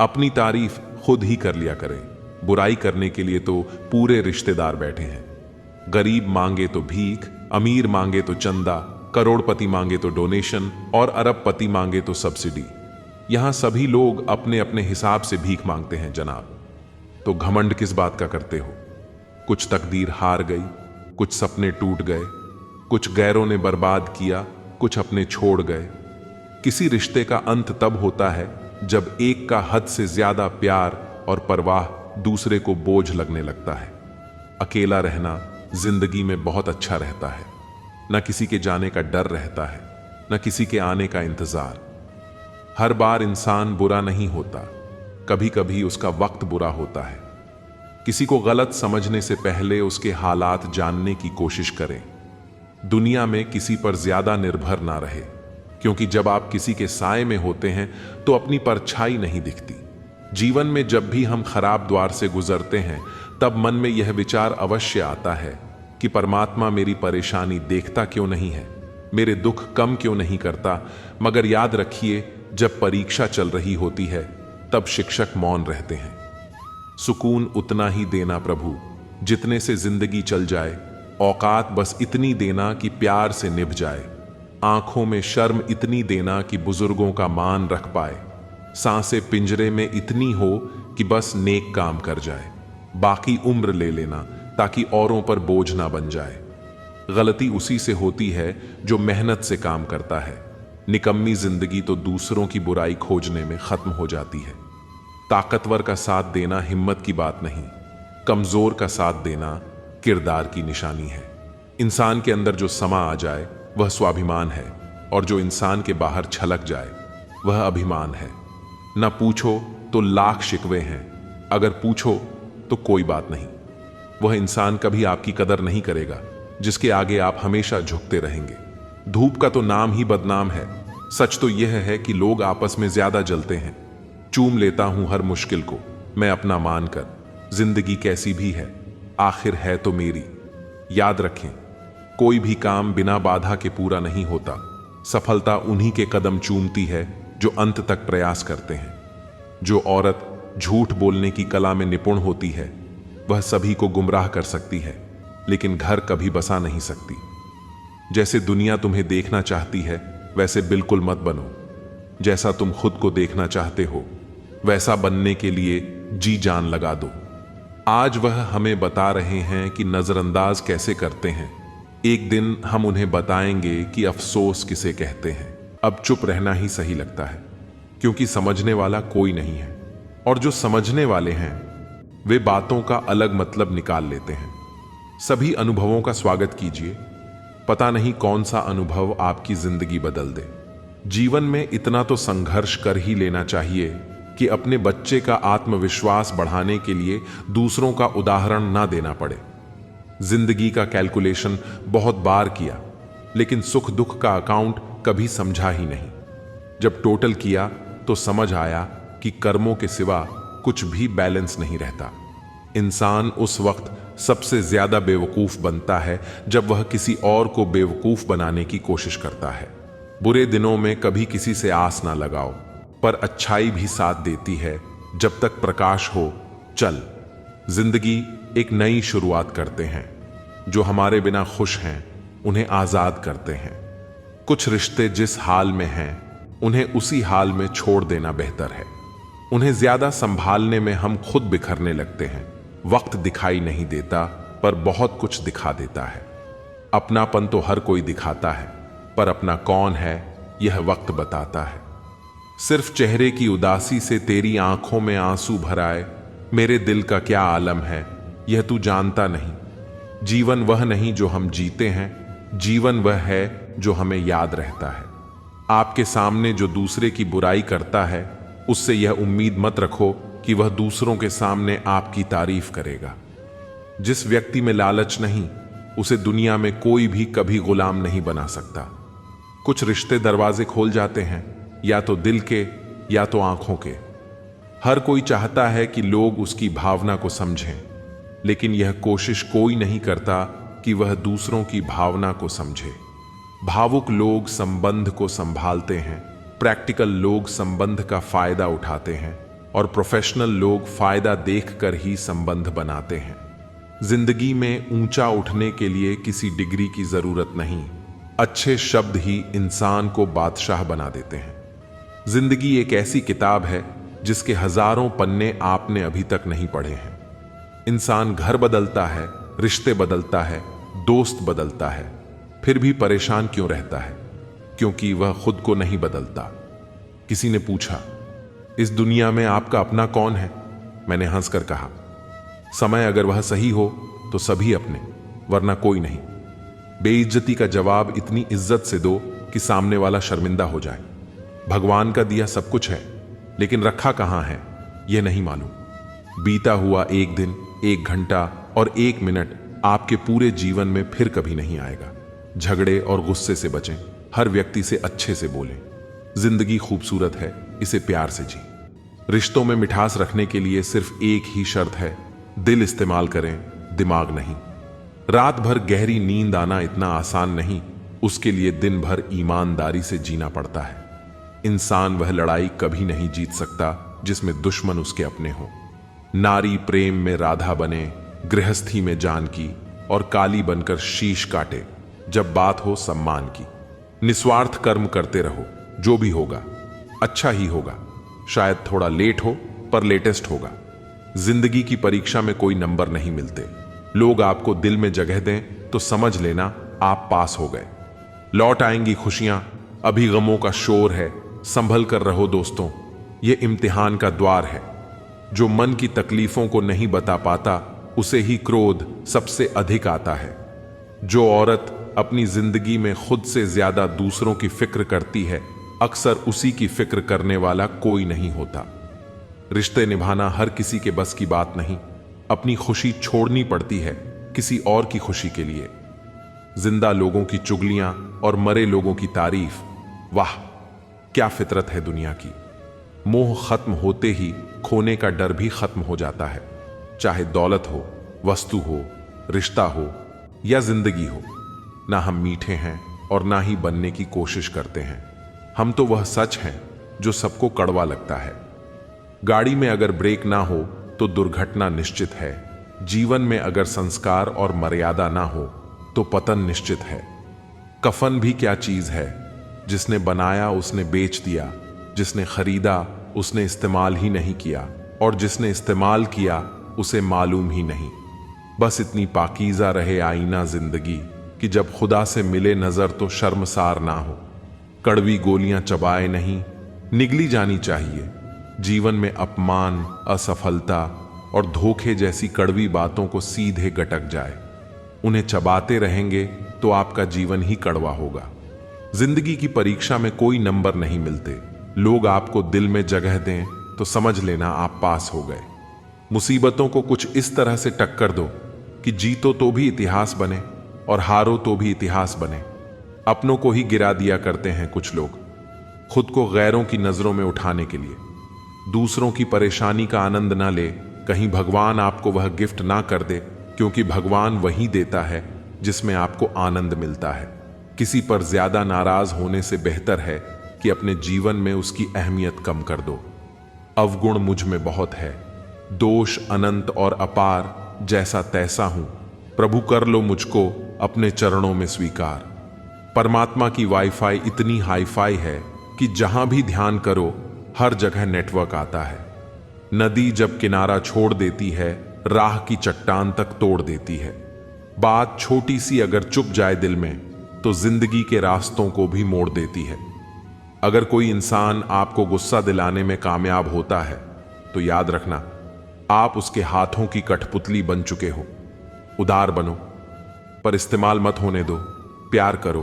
अपनी तारीफ खुद ही कर लिया करें, बुराई करने के लिए तो पूरे रिश्तेदार बैठे हैं। गरीब मांगे तो भीख, अमीर मांगे तो चंदा, करोड़पति मांगे तो डोनेशन और अरबपति मांगे तो सब्सिडी। यहां सभी लोग अपने अपने हिसाब से भीख मांगते हैं जनाब। तो घमंड किस बात का करते हो? कुछ तकदीर हार गई, कुछ सपने टूट गए, कुछ गैरों ने बर्बाद किया, कुछ अपने छोड़ गए। किसी रिश्ते का अंत तब होता है जब एक का हद से ज्यादा प्यार और परवाह दूसरे को बोझ लगने लगता है। अकेला रहना जिंदगी में बहुत अच्छा रहता है। न किसी के जाने का डर रहता है, न किसी के आने का इंतजार। हर बार इंसान बुरा नहीं होता, कभी कभी उसका वक्त बुरा होता है। किसी को गलत समझने से पहले उसके हालात जानने की कोशिश करें। दुनिया में किसी पर ज्यादा निर्भर ना रहे, क्योंकि जब आप किसी के साए में होते हैं तो अपनी परछाई नहीं दिखती। जीवन में जब भी हम खराब द्वार से गुजरते हैं तब मन में यह विचार अवश्य आता है कि परमात्मा मेरी परेशानी देखता क्यों नहीं है, मेरे दुख कम क्यों नहीं करता। मगर याद रखिए, जब परीक्षा चल रही होती है तब शिक्षक मौन रहते हैं। सुकून उतना ही देना प्रभु जितने से जिंदगी चल जाए। औकात बस इतनी देना कि प्यार से निभ जाए। आंखों में शर्म इतनी देना कि बुजुर्गों का मान रख पाए। सांसें पिंजरे में इतनी हो कि बस नेक काम कर जाए। बाकी उम्र ले लेना ताकि औरों पर बोझ ना बन जाए। गलती उसी से होती है जो मेहनत से काम करता है। निकम्मी जिंदगी तो दूसरों की बुराई खोजने में खत्म हो जाती है। ताकतवर का साथ देना हिम्मत की बात नहीं, कमजोर का साथ देना किरदार की निशानी है। इंसान के अंदर जो समा आ जाए वह स्वाभिमान है, और जो इंसान के बाहर छलक जाए वह अभिमान है। न पूछो तो लाख शिकवे हैं, अगर पूछो तो कोई बात नहीं। वह इंसान कभी आपकी कदर नहीं करेगा जिसके आगे आप हमेशा झुकते रहेंगे। धूप का तो नाम ही बदनाम है। सच तो यह है कि लोग आपस में ज्यादा जलते हैं। चूम लेता हूं हर मुश्किल को मैं अपना मानकर, जिंदगी कैसी भी है आखिर है तो मेरी। याद रखें, कोई भी काम बिना बाधा के पूरा नहीं होता। सफलता उन्हीं के कदम चूमती है जो अंत तक प्रयास करते हैं। जो औरत झूठ बोलने की कला में निपुण होती है वह सभी को गुमराह कर सकती है, लेकिन घर कभी बसा नहीं सकती। जैसे दुनिया तुम्हें देखना चाहती है वैसे बिल्कुल मत बनो। जैसा तुम खुद को देखना चाहते हो वैसा बनने के लिए जी जान लगा दो। आज वह हमें बता रहे हैं कि नजरअंदाज कैसे करते हैं। एक दिन हम उन्हें बताएंगे कि अफसोस किसे कहते हैं। अब चुप रहना ही सही लगता है, क्योंकि समझने वाला कोई नहीं है, और जो समझने वाले हैं वे बातों का अलग मतलब निकाल लेते हैं। सभी अनुभवों का स्वागत कीजिए। पता नहीं कौन सा अनुभव आपकी जिंदगी बदल दे। जीवन में इतना तो संघर्ष कर ही लेना चाहिए कि अपने बच्चे का आत्मविश्वास बढ़ाने के लिए दूसरों का उदाहरण ना देना पड़े। जिंदगी का कैलकुलेशन बहुत बार किया, लेकिन सुख दुख का अकाउंट कभी समझा ही नहीं। जब टोटल किया तो समझ आया कि कर्मों के सिवा कुछ भी बैलेंस नहीं रहता। इंसान उस वक्त सबसे ज्यादा बेवकूफ बनता है जब वह किसी और को बेवकूफ बनाने की कोशिश करता है। बुरे दिनों में कभी किसी से आस ना लगाओ, पर अच्छाई भी साथ देती है जब तक प्रकाश हो। चल, जिंदगी एक नई शुरुआत करते हैं। जो हमारे बिना खुश हैं उन्हें आजाद करते हैं। कुछ रिश्ते जिस हाल में हैं उन्हें उसी हाल में छोड़ देना बेहतर है। उन्हें ज्यादा संभालने में हम खुद बिखरने लगते हैं। वक्त दिखाई नहीं देता, पर बहुत कुछ दिखा देता है। अपनापन तो हर कोई दिखाता है, पर अपना कौन है यह वक्त बताता है। सिर्फ चेहरे की उदासी से तेरी आंखों में आंसू भर आए, मेरे दिल का क्या आलम है यह तू जानता नहीं। जीवन वह नहीं जो हम जीते हैं, जीवन वह है जो हमें याद रहता है। आपके सामने जो दूसरे की बुराई करता है उससे यह उम्मीद मत रखो कि वह दूसरों के सामने आपकी तारीफ करेगा। जिस व्यक्ति में लालच नहीं उसे दुनिया में कोई भी कभी गुलाम नहीं बना सकता। कुछ रिश्ते दरवाजे खोल जाते हैं, या तो दिल के या तो आंखों के। हर कोई चाहता है कि लोग उसकी भावना को समझें, लेकिन यह कोशिश कोई नहीं करता कि वह दूसरों की भावना को समझे। भावुक लोग संबंध को संभालते हैं, प्रैक्टिकल लोग संबंध का फायदा उठाते हैं, और प्रोफेशनल लोग फायदा देखकर ही संबंध बनाते हैं। जिंदगी में ऊंचा उठने के लिए किसी डिग्री की जरूरत नहीं, अच्छे शब्द ही इंसान को बादशाह बना देते हैं। जिंदगी एक ऐसी किताब है जिसके हजारों पन्ने आपने अभी तक नहीं पढ़े हैं। इंसान घर बदलता है, रिश्ते बदलता है, दोस्त बदलता है, फिर भी परेशान क्यों रहता है? क्योंकि वह खुद को नहीं बदलता। किसी ने पूछा, इस दुनिया में आपका अपना कौन है? मैंने हंसकर कहा, समय अगर वह सही हो तो सभी अपने, वरना कोई नहीं। बेइज्जती का जवाब इतनी इज्जत से दो कि सामने वाला शर्मिंदा हो जाए। भगवान का दिया सब कुछ है, लेकिन रखा कहां है यह नहीं मालूम। बीता हुआ एक दिन, एक घंटा और एक मिनट आपके पूरे जीवन में फिर कभी नहीं आएगा। झगड़े और गुस्से से बचें, हर व्यक्ति से अच्छे से बोलें। जिंदगी खूबसूरत है, इसे प्यार से जी। रिश्तों में मिठास रखने के लिए सिर्फ एक ही शर्त है, दिल इस्तेमाल करें, दिमाग नहीं। रात भर गहरी नींद आना इतना आसान नहीं, उसके लिए दिन भर ईमानदारी से जीना पड़ता है। इंसान वह लड़ाई कभी नहीं जीत सकता जिसमें दुश्मन उसके अपने हो। नारी प्रेम में राधा बने, गृहस्थी में जानकी, और काली बनकर शीश काटे जब बात हो सम्मान की। निस्वार्थ कर्म करते रहो, जो भी होगा अच्छा ही होगा। शायद थोड़ा लेट हो, पर लेटेस्ट होगा। जिंदगी की परीक्षा में कोई नंबर नहीं मिलते। लोग आपको दिल में जगह दें तो समझ लेना आप पास हो गए। लौट आएंगी खुशियां, अभी गमों का शोर है, संभल कर रहो दोस्तों, ये इम्तिहान का द्वार है। जो मन की तकलीफों को नहीं बता पाता, उसे ही क्रोध सबसे अधिक आता है। जो औरत अपनी जिंदगी में खुद से ज्यादा दूसरों की फिक्र करती है, अक्सर उसी की फिक्र करने वाला कोई नहीं होता। रिश्ते निभाना हर किसी के बस की बात नहीं। अपनी खुशी छोड़नी पड़ती है किसी और की खुशी के लिए। जिंदा लोगों की चुगलियां और मरे लोगों की तारीफ, वाह क्या फितरत है दुनिया की। मोह खत्म होते ही खोने का डर भी खत्म हो जाता है। चाहे दौलत हो, वस्तु हो, रिश्ता हो या जिंदगी हो, ना हम मीठे हैं और ना ही बनने की कोशिश करते हैं। हम तो वह सच हैं जो सबको कड़वा लगता है। गाड़ी में अगर ब्रेक ना हो तो दुर्घटना निश्चित है। जीवन में अगर संस्कार और मर्यादा ना हो तो पतन निश्चित है। कफन भी क्या चीज है, जिसने बनाया उसने बेच दिया, जिसने खरीदा उसने इस्तेमाल ही नहीं किया, और जिसने इस्तेमाल किया उसे मालूम ही नहीं। बस इतनी पाकीज़ा रहे आईना जिंदगी कि जब खुदा से मिले नजर तो शर्मसार ना हो। कड़वी गोलियां चबाए नहीं, निगली जानी चाहिए। जीवन में अपमान, असफलता और धोखे जैसी कड़वी बातों को सीधे गटक जाए। उन्हें चबाते रहेंगे तो आपका जीवन ही कड़वा होगा। जिंदगी की परीक्षा में कोई नंबर नहीं मिलते। लोग आपको दिल में जगह दें तो समझ लेना आप पास हो गए। मुसीबतों को कुछ इस तरह से टक्कर दो कि जीतो तो भी इतिहास बने और हारो तो भी इतिहास बने। अपनों को ही गिरा दिया करते हैं कुछ लोग, खुद को गैरों की नजरों में उठाने के लिए। दूसरों की परेशानी का आनंद ना ले, कहीं भगवान आपको वह गिफ्ट ना कर दे, क्योंकि भगवान वही देता है जिसमें आपको आनंद मिलता है। किसी पर ज्यादा नाराज होने से बेहतर है कि अपने जीवन में उसकी अहमियत कम कर दो। अवगुण मुझ में बहुत है, दोष अनंत और अपार, जैसा तैसा हूं, प्रभु कर लो मुझको अपने चरणों में स्वीकार। परमात्मा की वाईफाई इतनी हाईफाई है कि जहां भी ध्यान करो हर जगह नेटवर्क आता है। नदी जब किनारा छोड़ देती है, राह की चट्टान तक तोड़ देती है। बात छोटी सी अगर चुप जाए दिल में तो जिंदगी के रास्तों को भी मोड़ देती है। अगर कोई इंसान आपको गुस्सा दिलाने में कामयाब होता है तो याद रखना, आप उसके हाथों की कठपुतली बन चुके हो। उदार बनो पर इस्तेमाल मत होने दो। प्यार करो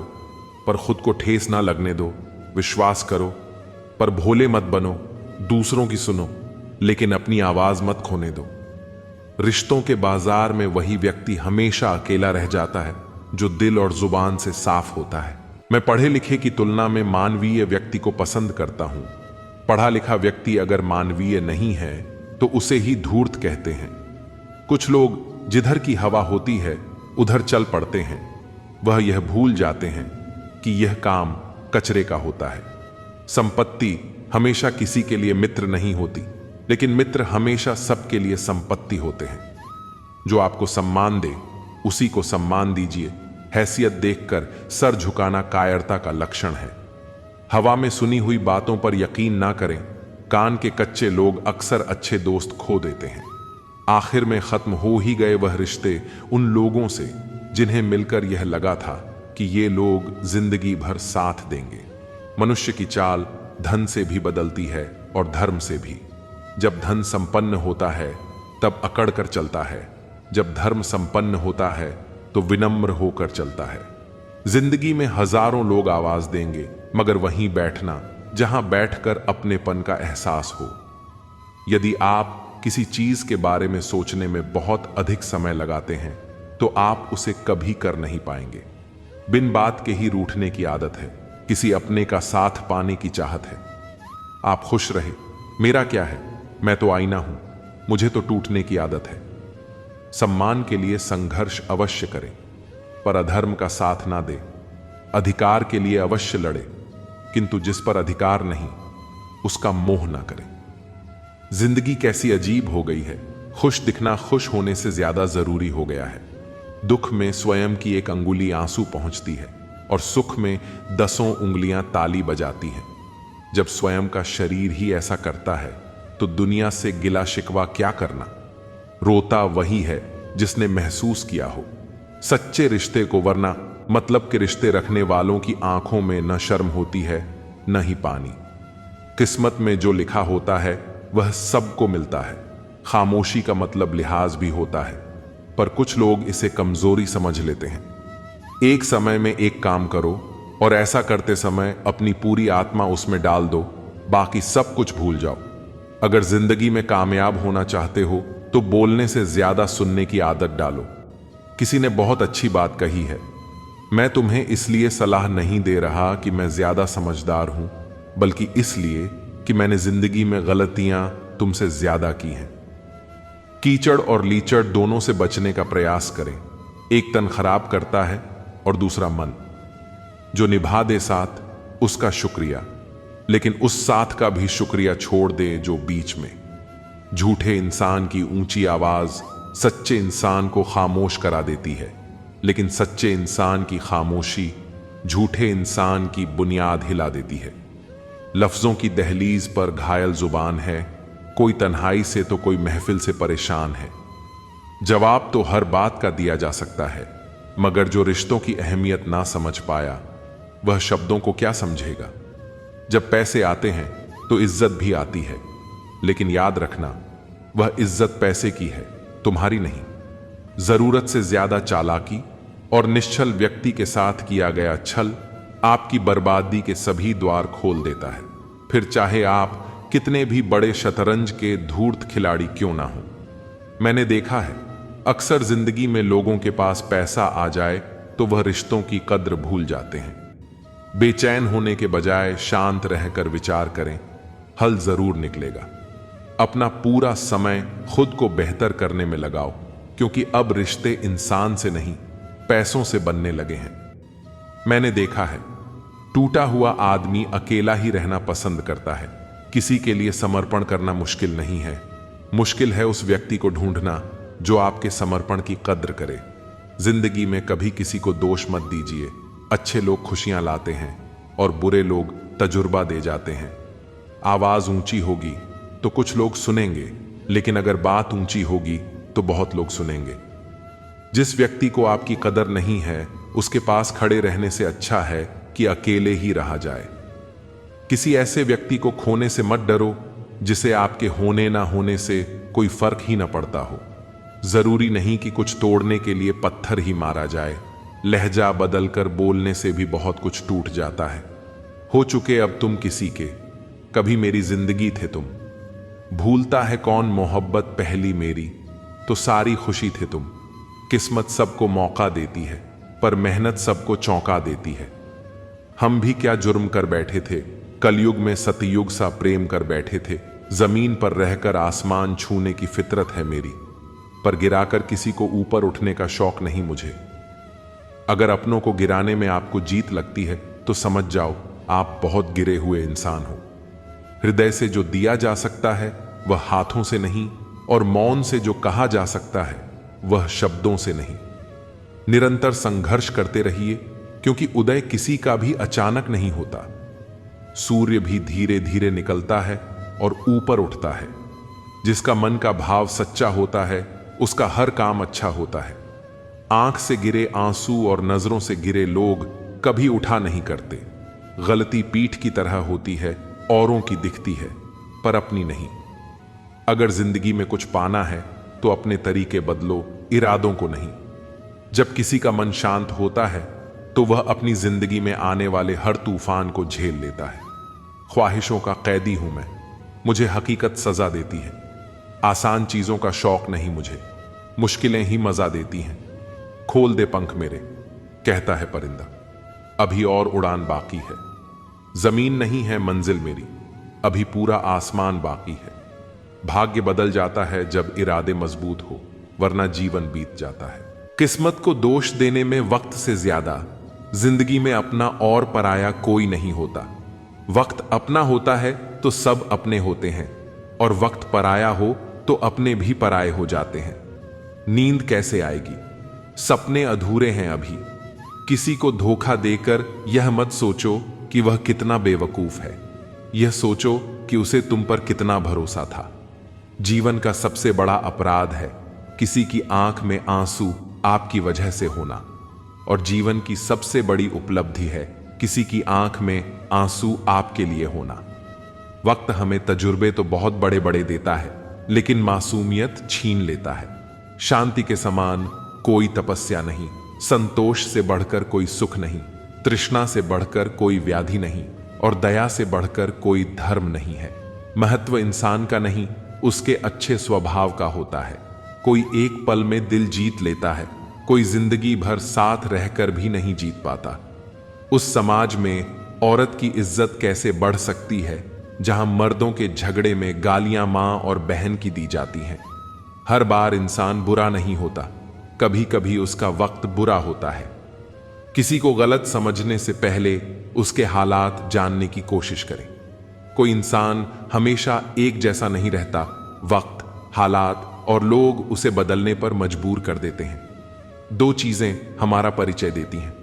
पर खुद को ठेस ना लगने दो। विश्वास करो पर भोले मत बनो। दूसरों की सुनो लेकिन अपनी आवाज मत खोने दो। रिश्तों के बाजार में वही व्यक्ति हमेशा अकेला रह जाता है जो दिल और जुबान से साफ होता है। मैं पढ़े लिखे की तुलना में मानवीय व्यक्ति को पसंद करता हूं। पढ़ा लिखा व्यक्ति अगर मानवीय नहीं है तो उसे ही धूर्त कहते हैं। कुछ लोग जिधर की हवा होती है उधर चल पड़ते हैं। वह यह भूल जाते हैं कि यह काम कचरे का होता है। संपत्ति हमेशा किसी के लिए मित्र नहीं होती, लेकिन मित्र हमेशा सबके लिए संपत्ति होते हैं। जो आपको सम्मान दे उसी को सम्मान दीजिए। हैसियत देखकर सर झुकाना कायरता का लक्षण है। हवा में सुनी हुई बातों पर यकीन ना करें। कान के कच्चे लोग अक्सर अच्छे दोस्त खो देते हैं। आखिर में खत्म हो ही गए वह रिश्ते उन लोगों से जिन्हें मिलकर यह लगा था कि ये लोग जिंदगी भर साथ देंगे। मनुष्य की चाल धन से भी बदलती है और धर्म से भी। जब धन संपन्न होता है तब अकड़ कर चलता है, जब धर्म संपन्न होता है तो विनम्र होकर चलता है। जिंदगी में हजारों लोग आवाज देंगे, मगर वहीं बैठना जहां बैठकर अपनेपन का एहसास हो। यदि आप किसी चीज के बारे में सोचने में बहुत अधिक समय लगाते हैं तो आप उसे कभी कर नहीं पाएंगे। बिन बात के ही रूठने की आदत है, किसी अपने का साथ पाने की चाहत है। आप खुश रहे, मेरा क्या है, मैं तो आईना हूं, मुझे तो टूटने की आदत है। सम्मान के लिए संघर्ष अवश्य करें, पर अधर्म का साथ ना दे। अधिकार के लिए अवश्य लड़े, किंतु जिस पर अधिकार नहीं उसका मोह ना करें। जिंदगी कैसी अजीब हो गई है। खुश दिखना खुश होने से ज्यादा जरूरी हो गया है। दुख में स्वयं की एक अंगुली आंसू पहुंचती है और सुख में 10 उंगलियां ताली बजाती हैं। जब स्वयं का शरीर ही ऐसा करता है तो दुनिया से गिला शिकवा क्या करना। रोता वही है जिसने महसूस किया हो सच्चे रिश्ते को, वरना मतलब के रिश्ते रखने वालों की आंखों में न शर्म होती है न ही पानी। किस्मत में जो लिखा होता है वह सबको मिलता है। खामोशी का मतलब लिहाज भी होता है, पर कुछ लोग इसे कमजोरी समझ लेते हैं। एक समय में एक काम करो और ऐसा करते समय अपनी पूरी आत्मा उसमें डाल दो, बाकी सब कुछ भूल जाओ। अगर जिंदगी में कामयाब होना चाहते हो तो बोलने से ज्यादा सुनने की आदत डालो। किसी ने बहुत अच्छी बात कही है, मैं तुम्हें इसलिए सलाह नहीं दे रहा कि मैं ज्यादा समझदार हूं, बल्कि इसलिए कि मैंने जिंदगी में गलतियां तुमसे ज्यादा की हैं। कीचड़ और लीचड़ दोनों से बचने का प्रयास करें। एक तन खराब करता है और दूसरा मन। जो निभा दे साथ उसका शुक्रिया, लेकिन उस साथ का भी शुक्रिया छोड़ दे जो बीच में। झूठे इंसान की ऊंची आवाज सच्चे इंसान को खामोश करा देती है, लेकिन सच्चे इंसान की खामोशी झूठे इंसान की बुनियाद हिला देती है। लफ्जों की दहलीज पर घायल जुबान है, कोई तन्हाई से तो कोई महफिल से परेशान है। जवाब तो हर बात का दिया जा सकता है, मगर जो रिश्तों की अहमियत ना समझ पाया वह शब्दों को क्या समझेगा। जब पैसे आते हैं तो इज्जत भी आती है, लेकिन याद रखना वह इज्जत पैसे की है, तुम्हारी नहीं। जरूरत से ज्यादा चालाकी और निश्चल व्यक्ति के साथ किया गया छल आपकी बर्बादी के सभी द्वार खोल देता है, फिर चाहे आप कितने भी बड़े शतरंज के धूर्त खिलाड़ी क्यों ना हो। मैंने देखा है, अक्सर जिंदगी में लोगों के पास पैसा आ जाए तो वह रिश्तों की कद्र भूल जाते हैं। बेचैन होने के बजाय शांत रहकर विचार करें, हल जरूर निकलेगा। अपना पूरा समय खुद को बेहतर करने में लगाओ, क्योंकि अब रिश्ते इंसान से नहीं पैसों से बनने लगे हैं। मैंने देखा है, टूटा हुआ आदमी अकेला ही रहना पसंद करता है। किसी के लिए समर्पण करना मुश्किल नहीं है, मुश्किल है उस व्यक्ति को ढूंढना जो आपके समर्पण की कद्र करे। जिंदगी में कभी किसी को दोष मत दीजिए। अच्छे लोग खुशियां लाते हैं और बुरे लोग तजुर्बा दे जाते हैं। आवाज ऊंची होगी तो कुछ लोग सुनेंगे, लेकिन अगर बात ऊंची होगी तो बहुत लोग सुनेंगे। जिस व्यक्ति को आपकी कदर नहीं है उसके पास खड़े रहने से अच्छा है कि अकेले ही रहा जाए। किसी ऐसे व्यक्ति को खोने से मत डरो जिसे आपके होने ना होने से कोई फर्क ही ना पड़ता हो। जरूरी नहीं कि कुछ तोड़ने के लिए पत्थर ही मारा जाए। लहजा बदलकर बोलने से भी बहुत कुछ टूट जाता है। हो चुके अब तुम किसी के, कभी मेरी जिंदगी थे तुम। भूलता है कौन मोहब्बत पहली मेरी, तो सारी खुशी थे तुम। किस्मत सबको मौका देती है, पर मेहनत सबको चौंका देती है। हम भी क्या जुर्म कर बैठे थे, कलयुग में सतयुग सा प्रेम कर बैठे थे। जमीन पर रहकर आसमान छूने की फितरत है मेरी, पर गिराकर किसी को ऊपर उठने का शौक नहीं मुझे। अगर अपनों को गिराने में आपको जीत लगती है तो समझ जाओ आप बहुत गिरे हुए इंसान हो। हृदय से जो दिया जा सकता है वह हाथों से नहीं, और मौन से जो कहा जा सकता है वह शब्दों से नहीं। निरंतर संघर्ष करते रहिए, क्योंकि उदय किसी का भी अचानक नहीं होता। सूर्य भी धीरे धीरे निकलता है और ऊपर उठता है। जिसका मन का भाव सच्चा होता है उसका हर काम अच्छा होता है। आंख से गिरे आंसू और नजरों से गिरे लोग कभी उठा नहीं करते। गलती पीठ की तरह होती है, औरों की दिखती है पर अपनी नहीं। अगर जिंदगी में कुछ पाना है तो अपने तरीके बदलो, इरादों को नहीं। जब किसी का मन शांत होता है तो वह अपनी जिंदगी में आने वाले हर तूफान को झेल लेता है। ख्वाहिशों का कैदी हूं मैं, मुझे हकीकत सजा देती है। आसान चीजों का शौक नहीं मुझे, मुश्किलें ही मजा देती हैं। खोल दे पंख मेरे, कहता है परिंदा, अभी और उड़ान बाकी है। जमीन नहीं है मंजिल मेरी, अभी पूरा आसमान बाकी है। भाग्य बदल जाता है जब इरादे मजबूत हो, वरना जीवन बीत जाता है। किस्मत को दोष देने में वक्त से ज्यादा जिंदगी में अपना और पराया कोई नहीं होता। वक्त अपना होता है तो सब अपने होते हैं, और वक्त पराया हो तो अपने भी पराये हो जाते हैं। नींद कैसे आएगी, सपने अधूरे हैं अभी। किसी को धोखा देकर यह मत सोचो कि वह कितना बेवकूफ है, यह सोचो कि उसे तुम पर कितना भरोसा था। जीवन का सबसे बड़ा अपराध है किसी की आंख में आंसू आपकी वजह से होना। और जीवन की सबसे बड़ी उपलब्धि है किसी की आंख में आंसू आपके लिए होना। वक्त हमें तजुर्बे तो बहुत बड़े बड़े देता है, लेकिन मासूमियत छीन लेता है। शांति के समान कोई तपस्या नहीं, संतोष से बढ़कर कोई सुख नहीं, तृष्णा से बढ़कर कोई व्याधि नहीं, और दया से बढ़कर कोई धर्म नहीं है। महत्व इंसान का नहीं, उसके अच्छे स्वभाव का होता है। कोई एक पल में दिल जीत लेता है, कोई जिंदगी भर साथ रहकर भी नहीं जीत पाता। उस समाज में औरत की इज्जत कैसे बढ़ सकती है जहां मर्दों के झगड़े में गालियां मां और बहन की दी जाती हैं। हर बार इंसान बुरा नहीं होता, कभी कभी उसका वक्त बुरा होता है। किसी को गलत समझने से पहले उसके हालात जानने की कोशिश करें। कोई इंसान हमेशा एक जैसा नहीं रहता, वक्त, हालात और लोग उसे बदलने पर मजबूर कर देते हैं। दो चीजें हमारा परिचय देती हैं,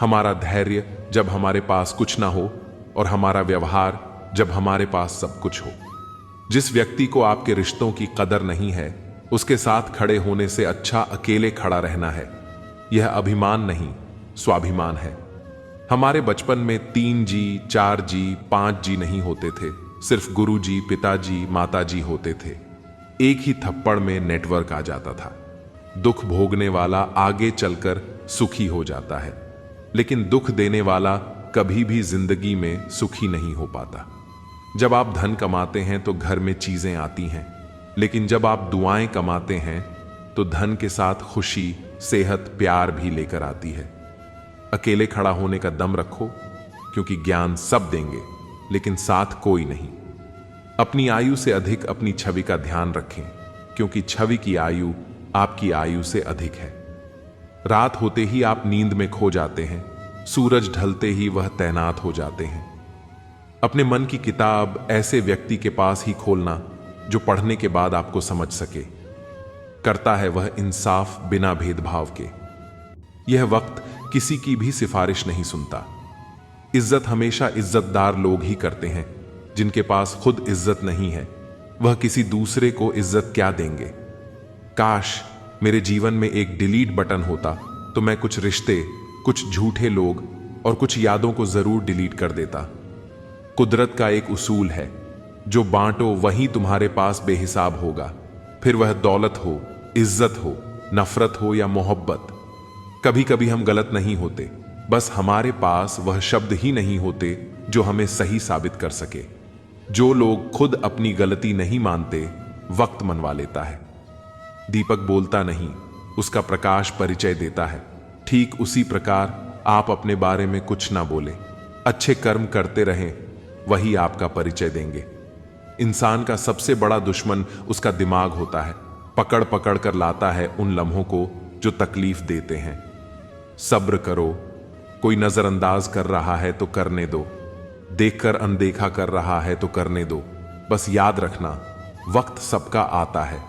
हमारा धैर्य जब हमारे पास कुछ ना हो, और हमारा व्यवहार जब हमारे पास सब कुछ हो। जिस व्यक्ति को आपके रिश्तों की कदर नहीं है, उसके साथ खड़े होने से अच्छा अकेले खड़ा रहना है। यह अभिमान नहीं, स्वाभिमान है। हमारे बचपन में 3 जी, 4 जी, 5 जी नहीं होते थे, सिर्फ गुरुजी, पिताजी, माताजी होते थे। एक ही थप्पड़ में नेटवर्क आ जाता था। दुख भोगने वाला आगे चलकर सुखी हो जाता है, लेकिन दुख देने वाला कभी भी जिंदगी में सुखी नहीं हो पाता। जब आप धन कमाते हैं तो घर में चीजें आती हैं, लेकिन जब आप दुआएं कमाते हैं तो धन के साथ खुशी, सेहत, प्यार भी लेकर आती है। अकेले खड़ा होने का दम रखो, क्योंकि ज्ञान सब देंगे, लेकिन साथ कोई नहीं। अपनी आयु से अधिक अपनी छवि का ध्यान रखें, क्योंकि छवि की आयु आपकी आयु से अधिक है। रात होते ही आप नींद में खो जाते हैं, सूरज ढलते ही वह तैनात हो जाते हैं। अपने मन की किताब ऐसे व्यक्ति के पास ही खोलना जो पढ़ने के बाद आपको समझ सके। करता है वह इंसाफ बिना भेदभाव के। यह वक्त किसी की भी सिफारिश नहीं सुनता। इज्जत हमेशा इज्जतदार लोग ही करते हैं। जिनके पास खुद इज्जत नहीं है, वह किसी दूसरे को इज्जत क्या देंगे। काश मेरे जीवन में एक डिलीट बटन होता तो मैं कुछ रिश्ते, कुछ झूठे लोग और कुछ यादों को जरूर डिलीट कर देता। कुदरत का एक उसूल है, जो बांटो वही तुम्हारे पास बेहिसाब होगा, फिर वह दौलत हो, इज्जत हो, नफरत हो या मोहब्बत। कभी कभी हम गलत नहीं होते, बस हमारे पास वह शब्द ही नहीं होते जो हमें सही साबित कर सके। जो लोग खुद अपनी गलती नहीं मानते, वक्त मनवा लेता है। दीपक बोलता नहीं, उसका प्रकाश परिचय देता है। ठीक उसी प्रकार आप अपने बारे में कुछ ना बोले, अच्छे कर्म करते रहें, वही आपका परिचय देंगे। इंसान का सबसे बड़ा दुश्मन उसका दिमाग होता है। पकड़ पकड़ कर लाता है उन लम्हों को जो तकलीफ देते हैं। सब्र करो, कोई नजरअंदाज कर रहा है तो करने दो, देखकर अनदेखा कर रहा है तो करने दो। बस याद रखना, वक्त सबका आता है।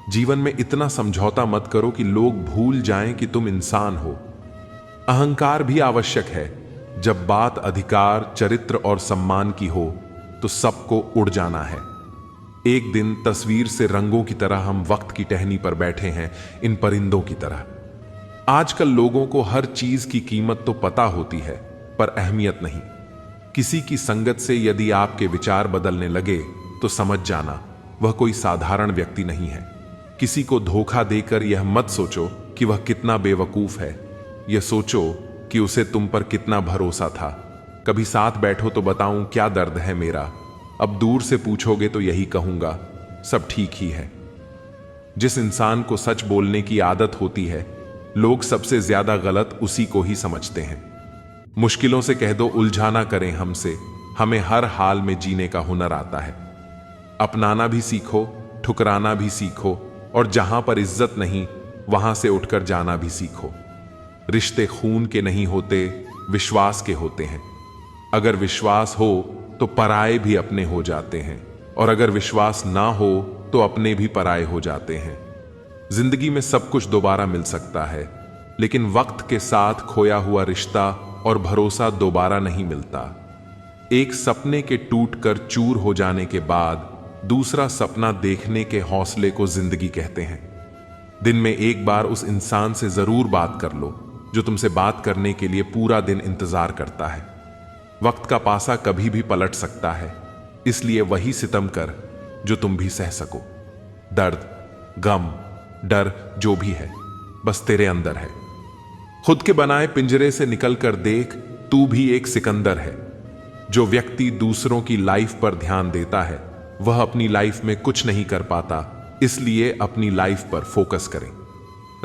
जीवन में इतना समझौता मत करो कि लोग भूल जाएं कि तुम इंसान हो। अहंकार भी आवश्यक है। जब बात अधिकार, चरित्र और सम्मान की हो तो सबको उड़ जाना है। एक दिन तस्वीर से रंगों की तरह हम वक्त की टहनी पर बैठे हैं, इन परिंदों की तरह। आजकल लोगों को हर चीज की कीमत तो पता होती है, पर अहमियत नहीं। किसी की संगत से यदि आपके विचार बदलने लगे तो समझ जाना वह कोई साधारण व्यक्ति नहीं है। किसी को धोखा देकर यह मत सोचो कि वह कितना बेवकूफ है, यह सोचो कि उसे तुम पर कितना भरोसा था। कभी साथ बैठो तो बताऊं क्या दर्द है मेरा, अब दूर से पूछोगे तो यही कहूंगा, सब ठीक ही है। जिस इंसान को सच बोलने की आदत होती है, लोग सबसे ज्यादा गलत उसी को ही समझते हैं। मुश्किलों से कह दो उलझा ना करें हमसे, हमें हर हाल में जीने का हुनर आता है। अपनाना भी सीखो, ठुकराना भी सीखो, और जहां पर इज्जत नहीं वहां से उठकर जाना भी सीखो। रिश्ते खून के नहीं होते, विश्वास के होते हैं। अगर विश्वास हो तो पराये भी अपने हो जाते हैं, और अगर विश्वास ना हो तो अपने भी पराये हो जाते हैं। जिंदगी में सब कुछ दोबारा मिल सकता है, लेकिन वक्त के साथ खोया हुआ रिश्ता और भरोसा दोबारा नहीं मिलता। एक सपने के टूटकर चूर हो जाने के बाद दूसरा सपना देखने के हौसले को जिंदगी कहते हैं। दिन में एक बार उस इंसान से जरूर बात कर लो जो तुमसे बात करने के लिए पूरा दिन इंतजार करता है। वक्त का पासा कभी भी पलट सकता है, इसलिए वही सितम कर जो तुम भी सह सको। दर्द, गम, डर जो भी है बस तेरे अंदर है। खुद के बनाए पिंजरे से निकलकर देख, तू भी एक सिकंदर है। जो व्यक्ति दूसरों की लाइफ पर ध्यान देता है वह अपनी लाइफ में कुछ नहीं कर पाता, इसलिए अपनी लाइफ पर फोकस करें।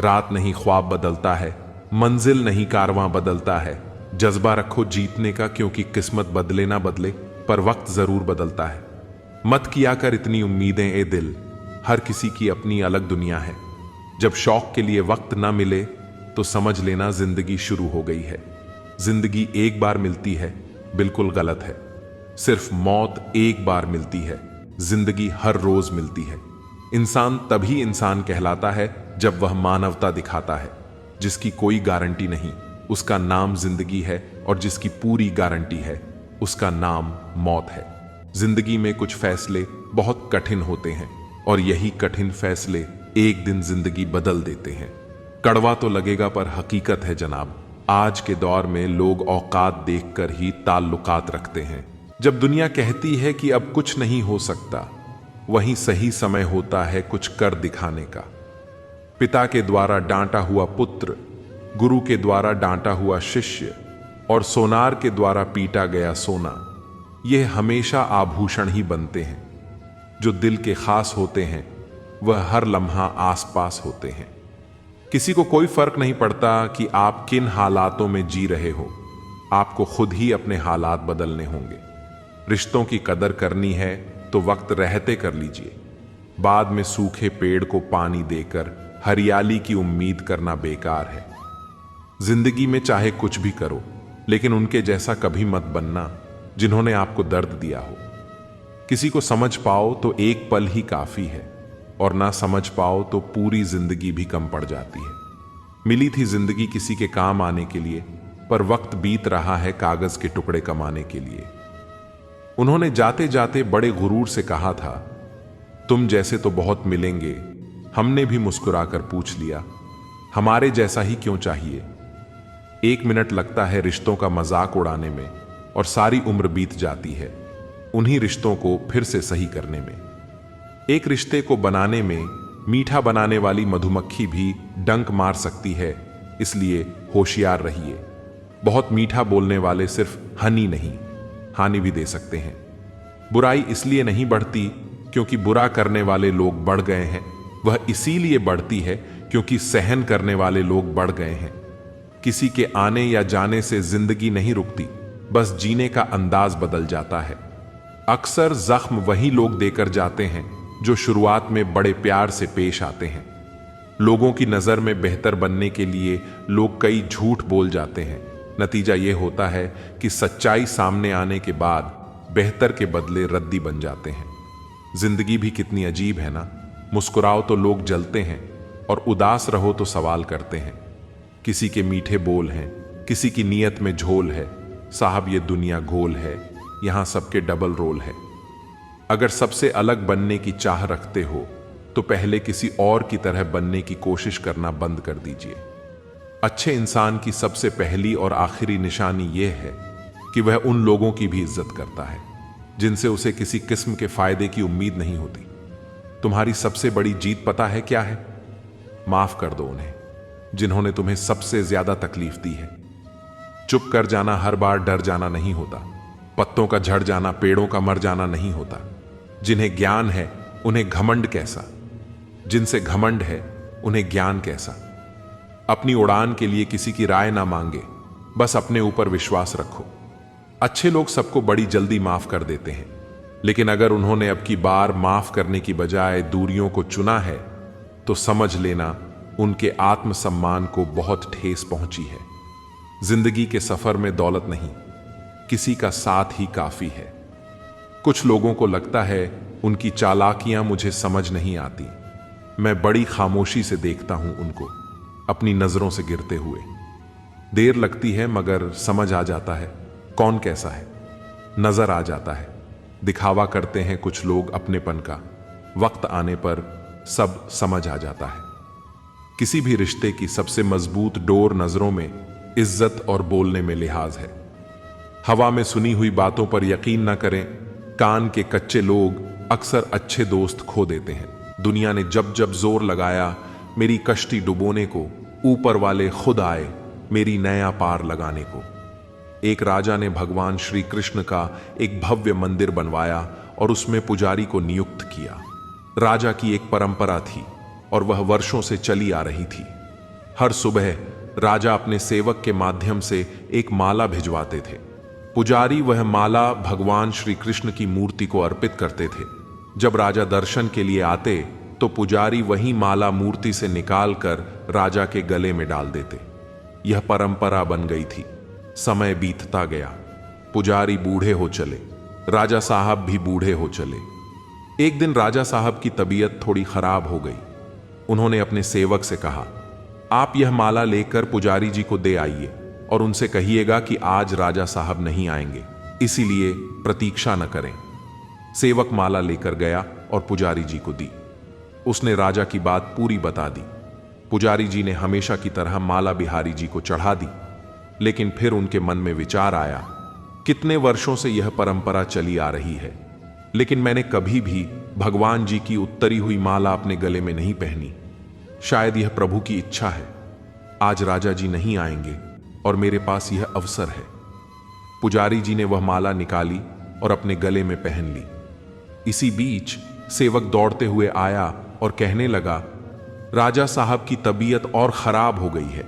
रात नहीं ख्वाब बदलता है, मंजिल नहीं कारवां बदलता है। जज्बा रखो जीतने का, क्योंकि किस्मत बदले ना बदले पर वक्त जरूर बदलता है। मत किया कर इतनी उम्मीदें ए दिल, हर किसी की अपनी अलग दुनिया है। जब शौक के लिए वक्त ना मिले तो समझ लेना जिंदगी शुरू हो गई है। जिंदगी एक बार मिलती है, बिल्कुल गलत है। सिर्फ मौत एक बार मिलती है, जिंदगी हर रोज मिलती है। इंसान तभी इंसान कहलाता है जब वह मानवता दिखाता है। जिसकी कोई गारंटी नहीं उसका नाम जिंदगी है, और जिसकी पूरी गारंटी है उसका नाम मौत है। जिंदगी में कुछ फैसले बहुत कठिन होते हैं, और यही कठिन फैसले एक दिन जिंदगी बदल देते हैं। कड़वा तो लगेगा पर हकीकत है जनाब। आज के दौर में लोग औकात देखकर ही ताल्लुकात रखते हैं। जब दुनिया कहती है कि अब कुछ नहीं हो सकता, वहीं सही समय होता है कुछ कर दिखाने का। पिता के द्वारा डांटा हुआ पुत्र, गुरु के द्वारा डांटा हुआ शिष्य, और सोनार के द्वारा पीटा गया सोना, यह हमेशा आभूषण ही बनते हैं। जो दिल के खास होते हैं वह हर लम्हा आसपास होते हैं। किसी को कोई फर्क नहीं पड़ता कि आप किन हालातों में जी रहे हो, आपको खुद ही अपने हालात बदलने होंगे। रिश्तों की कदर करनी है तो वक्त रहते कर लीजिए। बाद में सूखे पेड़ को पानी देकर हरियाली की उम्मीद करना बेकार है। जिंदगी में चाहे कुछ भी करो, लेकिन उनके जैसा कभी मत बनना जिन्होंने आपको दर्द दिया हो। किसी को समझ पाओ तो एक पल ही काफी है, और ना समझ पाओ तो पूरी जिंदगी भी कम पड़ जाती है। मिली थी जिंदगी किसी के काम आने के लिए, पर वक्त बीत रहा है कागज के टुकड़े कमाने के लिए। उन्होंने जाते जाते बड़े गुरूर से कहा था, तुम जैसे तो बहुत मिलेंगे। हमने भी मुस्कुराकर पूछ लिया, हमारे जैसा ही क्यों चाहिए। 1 मिनट लगता है रिश्तों का मजाक उड़ाने में, और सारी उम्र बीत जाती है उन्हीं रिश्तों को फिर से सही करने में। एक रिश्ते को बनाने में मीठा बनाने वाली मधुमक्खी भी डंक मार सकती है, इसलिए होशियार रहिए। बहुत मीठा बोलने वाले सिर्फ हनी नहीं, हानि भी दे सकते हैं। बुराई इसलिए नहीं बढ़ती क्योंकि बुरा करने वाले लोग बढ़ गए हैं, वह इसीलिए बढ़ती है क्योंकि सहन करने वाले लोग बढ़ गए हैं। किसी के आने या जाने से जिंदगी नहीं रुकती, बस जीने का अंदाज बदल जाता है। अक्सर जख्म वही लोग देकर जाते हैं जो शुरुआत में बड़े प्यार से पेश आते हैं। लोगों की नजर में बेहतर बनने के लिए लोग कई झूठ बोल जाते हैं। नतीजा यह होता है कि सच्चाई सामने आने के बाद बेहतर के बदले रद्दी बन जाते हैं। जिंदगी भी कितनी अजीब है ना। मुस्कुराओ तो लोग जलते हैं, और उदास रहो तो सवाल करते हैं। किसी के मीठे बोल हैं, किसी की नीयत में झोल है। साहब ये दुनिया गोल है, यहां सबके डबल रोल है। अगर सबसे अलग बनने की चाह रखते हो तो पहले किसी और की तरह बनने की कोशिश करना बंद कर दीजिए। अच्छे इंसान की सबसे पहली और आखिरी निशानी यह है कि वह उन लोगों की भी इज्जत करता है जिनसे उसे किसी किस्म के फायदे की उम्मीद नहीं होती। तुम्हारी सबसे बड़ी जीत पता है क्या है? माफ कर दो उन्हें जिन्होंने तुम्हें सबसे ज्यादा तकलीफ दी है। चुप कर जाना हर बार डर जाना नहीं होता। पत्तों का झड़ जाना पेड़ों का मर जाना नहीं होता। जिन्हें ज्ञान है उन्हें घमंड कैसा, जिनसे घमंड है उन्हें ज्ञान कैसा। अपनी उड़ान के लिए किसी की राय ना मांगे, बस अपने ऊपर विश्वास रखो। अच्छे लोग सबको बड़ी जल्दी माफ कर देते हैं, लेकिन अगर उन्होंने अब की बार माफ करने की बजाय दूरियों को चुना है तो समझ लेना उनके आत्मसम्मान को बहुत ठेस पहुंची है। जिंदगी के सफर में दौलत नहीं, किसी का साथ ही काफी है। कुछ लोगों को लगता है उनकी चालाकियां मुझे समझ नहीं आती। मैं बड़ी खामोशी से देखता हूं उनको, अपनी नजरों से गिरते हुए। देर लगती है मगर समझ आ जाता है कौन कैसा है। नजर आ जाता है। दिखावा करते हैं कुछ लोग अपनेपन का, वक्त आने पर सब समझ आ जाता है। किसी भी रिश्ते की सबसे मजबूत डोर नजरों में इज्जत और बोलने में लिहाज है। हवा में सुनी हुई बातों पर यकीन न करें। कान के कच्चे लोग अक्सर अच्छे दोस्त खो देते हैं। दुनिया ने जब जब जोर लगाया मेरी कश्ती डुबोने को, ऊपर वाले खुद आए मेरी नया पार लगाने को। एक राजा ने भगवान श्री कृष्ण का एक भव्य मंदिर बनवाया और उसमें पुजारी को नियुक्त किया। राजा की एक परंपरा थी और वह वर्षों से चली आ रही थी। हर सुबह राजा अपने सेवक के माध्यम से एक माला भिजवाते थे। पुजारी वह माला भगवान श्री कृष्ण की मूर्ति को अर्पित करते थे। जब राजा दर्शन के लिए आते तो पुजारी वही माला मूर्ति से निकालकर राजा के गले में डाल देते। यह परंपरा बन गई थी। समय बीतता गया, पुजारी बूढ़े हो चले, राजा साहब भी बूढ़े हो चले। एक दिन राजा साहब की तबीयत थोड़ी खराब हो गई। उन्होंने अपने सेवक से कहा, आप यह माला लेकर पुजारी जी को दे आइए और उनसे कहिएगा कि आज राजा साहब नहीं आएंगे, इसीलिए प्रतीक्षा न करें। सेवक माला लेकर गया और पुजारी जी को दी। उसने राजा की बात पूरी बता दी। पुजारी जी ने हमेशा की तरह माला बिहारी जी को चढ़ा दी, लेकिन फिर उनके मन में विचार आया, कितने वर्षों से यह परंपरा चली आ रही है, लेकिन मैंने कभी भी भगवान जी की उत्तरी हुई माला अपने गले में नहीं पहनी। शायद यह प्रभु की इच्छा है। आज राजा जी नहीं आएंगे और मेरे पास यह अवसर है। पुजारी जी ने वह माला निकाली और अपने गले में पहन ली। इसी बीच सेवक दौड़ते हुए आया और कहने लगा, राजा साहब की तबीयत और खराब हो गई है,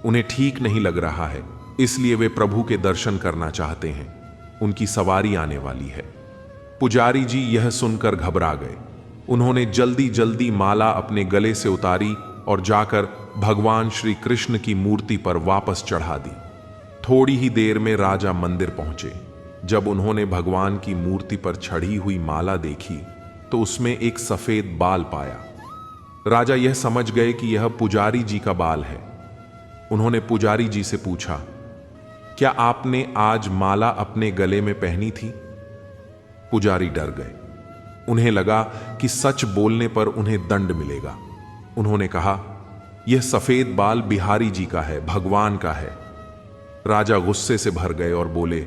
उन्हें ठीक नहीं लग रहा है, इसलिए वे प्रभु के दर्शन करना चाहते हैं। उनकी सवारी आने वाली है। पुजारी जी यह सुनकर घबरा गए। उन्होंने जल्दी जल्दी माला अपने गले से उतारी और जाकर भगवान श्री कृष्ण की मूर्ति पर वापस चढ़ा दी। थोड़ी ही देर में राजा मंदिर पहुंचे। जब उन्होंने भगवान की मूर्ति पर चढ़ी हुई माला देखी तो उसमें एक सफेद बाल पाया। राजा यह समझ गए कि यह पुजारी जी का बाल है। उन्होंने पुजारी जी से पूछा, क्या आपने आज माला अपने गले में पहनी थी? पुजारी डर गए। उन्हें लगा कि सच बोलने पर उन्हें दंड मिलेगा। उन्होंने कहा, यह सफेद बाल बिहारी जी का है, भगवान का है। राजा गुस्से से भर गए और बोले,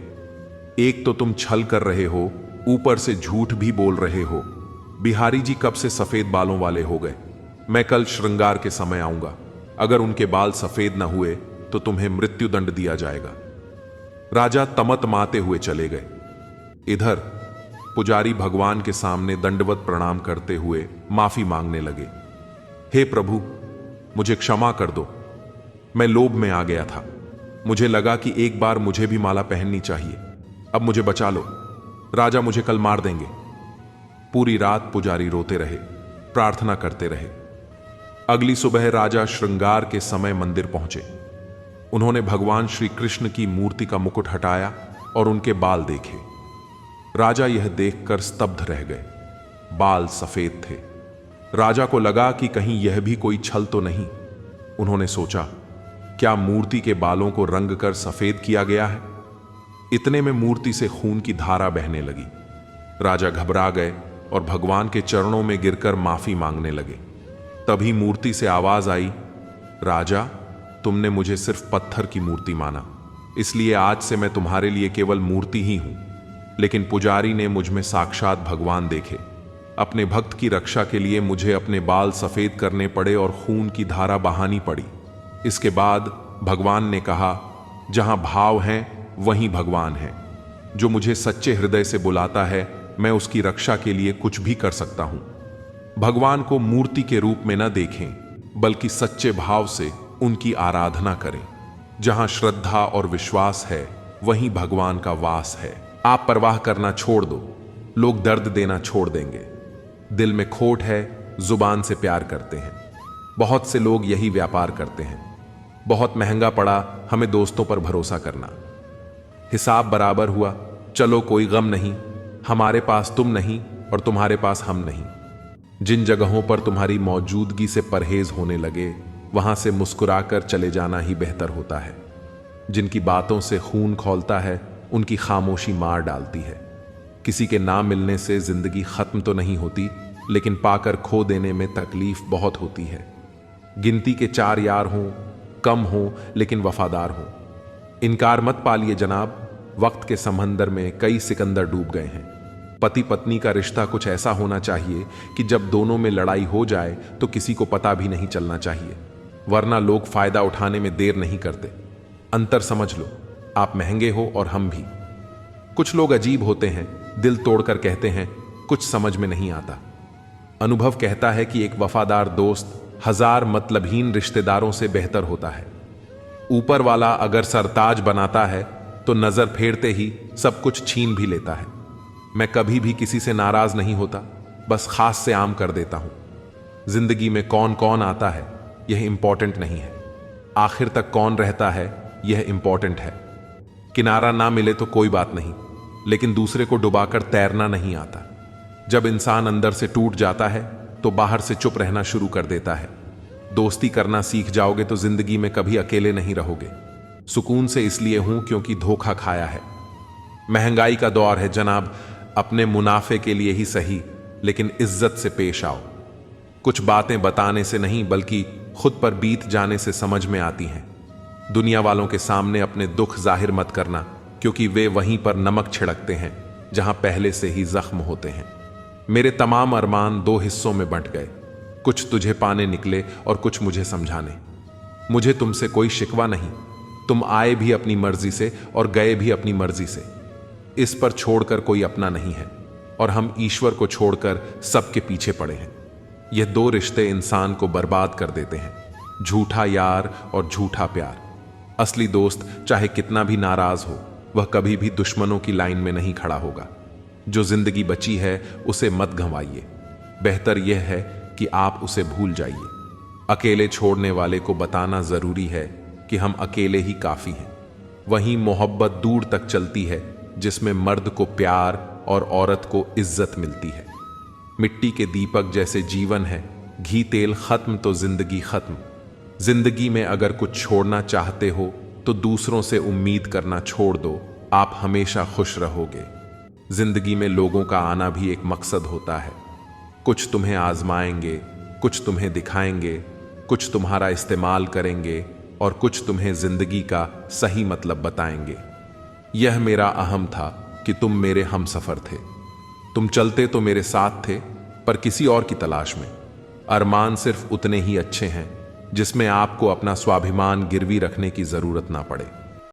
एक तो तुम छल कर रहे हो, ऊपर से झूठ भी बोल रहे हो। बिहारी जी कब से सफेद बालों वाले हो गए? मैं कल श्रृंगार के समय आऊंगा। अगर उनके बाल सफेद न हुए तो तुम्हें मृत्युदंड दिया जाएगा। राजा तमतमाते हुए चले गए। इधर पुजारी भगवान के सामने दंडवत प्रणाम करते हुए माफी मांगने लगे। हे प्रभु, मुझे क्षमा कर दो। मैं लोभ में आ गया था। मुझे लगा कि एक बार मुझे भी माला पहननी चाहिए। अब मुझे बचा लो, राजा मुझे कल मार देंगे। पूरी रात पुजारी रोते रहे, प्रार्थना करते रहे। अगली सुबह राजा श्रृंगार के समय मंदिर पहुंचे। उन्होंने भगवान श्री कृष्ण की मूर्ति का मुकुट हटाया और उनके बाल देखे। राजा यह देखकर स्तब्ध रह गए। बाल सफेद थे। राजा को लगा कि कहीं यह भी कोई छल तो नहीं। उन्होंने सोचा, क्या मूर्ति के बालों को रंग कर सफेद किया गया है? इतने में मूर्ति से खून की धारा बहने लगी। राजा घबरा गए और भगवान के चरणों में गिरकर माफी मांगने लगे। तभी मूर्ति से आवाज आई, राजा, तुमने मुझे सिर्फ पत्थर की मूर्ति माना, इसलिए आज से मैं तुम्हारे लिए केवल मूर्ति ही हूं। लेकिन पुजारी ने मुझ में साक्षात भगवान देखे। अपने भक्त की रक्षा के लिए मुझे अपने बाल सफेद करने पड़े और खून की धारा बहानी पड़ी। इसके बाद भगवान ने कहा, जहां भाव हैं वहीं भगवान है। जो मुझे सच्चे हृदय से बुलाता है, मैं उसकी रक्षा के लिए कुछ भी कर सकता हूं। भगवान को मूर्ति के रूप में न देखें, बल्कि सच्चे भाव से उनकी आराधना करें। जहां श्रद्धा और विश्वास है, वहीं भगवान का वास है। आप परवाह करना छोड़ दो, लोग दर्द देना छोड़ देंगे। दिल में खोट है, जुबान से प्यार करते हैं। बहुत से लोग यही व्यापार करते हैं। बहुत महंगा पड़ा हमें दोस्तों पर भरोसा करना। हिसाब बराबर हुआ, चलो कोई गम नहीं, हमारे पास तुम नहीं और तुम्हारे पास हम नहीं। जिन जगहों पर तुम्हारी मौजूदगी से परहेज होने लगे, वहां से मुस्कुराकर चले जाना ही बेहतर होता है। जिनकी बातों से खून खौलता है, उनकी खामोशी मार डालती है। किसी के ना मिलने से जिंदगी खत्म तो नहीं होती, लेकिन पाकर खो देने में तकलीफ बहुत होती है। गिनती के 4 यार हों, कम हों लेकिन वफादार हों। इनकार मत पालिए जनाब, वक्त के समंदर में कई सिकंदर डूब गए हैं। पति पत्नी का रिश्ता कुछ ऐसा होना चाहिए कि जब दोनों में लड़ाई हो जाए तो किसी को पता भी नहीं चलना चाहिए, वरना लोग फायदा उठाने में देर नहीं करते। अंतर समझ लो, आप महंगे हो और हम भी। कुछ लोग अजीब होते हैं, दिल तोड़कर कहते हैं कुछ समझ में नहीं आता। अनुभव कहता है कि एक वफादार दोस्त 1000 मतलबहीन रिश्तेदारों से बेहतर होता है। ऊपर वाला अगर सरताज बनाता है तो नजर फेरते ही सब कुछ छीन भी लेता है। मैं कभी भी किसी से नाराज नहीं होता, बस खास से आम कर देता हूं। जिंदगी में कौन कौन आता है यह इंपॉर्टेंट नहीं है, आखिर तक कौन रहता है यह इंपॉर्टेंट है। किनारा ना मिले तो कोई बात नहीं, लेकिन दूसरे को डुबाकर तैरना नहीं आता। जब इंसान अंदर से टूट जाता है तो बाहर से चुप रहना शुरू कर देता है। दोस्ती करना सीख जाओगे तो जिंदगी में कभी अकेले नहीं रहोगे। सुकून से इसलिए हूं क्योंकि धोखा खाया है। महंगाई का दौर है जनाब, अपने मुनाफे के लिए ही सही लेकिन इज्जत से पेश आओ। कुछ बातें बताने से नहीं बल्कि खुद पर बीत जाने से समझ में आती हैं। दुनिया वालों के सामने अपने दुख जाहिर मत करना, क्योंकि वे वहीं पर नमक छिड़कते हैं जहां पहले से ही जख्म होते हैं। मेरे तमाम अरमान 2 हिस्सों में बंट गए, कुछ तुझे पाने निकले और कुछ मुझे समझाने। मुझे तुमसे कोई शिकवा नहीं, तुम आए भी अपनी मर्जी से और गए भी अपनी मर्जी से। इस पर छोड़कर कोई अपना नहीं है और हम ईश्वर को छोड़कर सबके पीछे पड़े हैं। यह 2 रिश्ते इंसान को बर्बाद कर देते हैं, झूठा यार और झूठा प्यार। असली दोस्त चाहे कितना भी नाराज हो, वह कभी भी दुश्मनों की लाइन में नहीं खड़ा होगा। जो जिंदगी बची है उसे मत गंवाइए, बेहतर यह है कि आप उसे भूल जाइए। अकेले छोड़ने वाले को बताना जरूरी है कि हम अकेले ही काफी हैं। वहीं मोहब्बत दूर तक चलती है जिसमें मर्द को प्यार और औरत को इज्जत मिलती है। मिट्टी के दीपक जैसे जीवन है, घी तेल खत्म तो जिंदगी खत्म। जिंदगी में अगर कुछ छोड़ना चाहते हो तो दूसरों से उम्मीद करना छोड़ दो, आप हमेशा खुश रहोगे। जिंदगी में लोगों का आना भी एक मकसद होता है। कुछ तुम्हें आजमाएंगे, कुछ तुम्हें दिखाएंगे, कुछ तुम्हारा इस्तेमाल करेंगे और कुछ तुम्हें जिंदगी का सही मतलब बताएंगे। यह मेरा अहम था कि तुम मेरे हमसफर थे। तुम चलते तो मेरे साथ थे, पर किसी और की तलाश में। अरमान सिर्फ उतने ही अच्छे हैं जिसमें आपको अपना स्वाभिमान गिरवी रखने की जरूरत ना पड़े।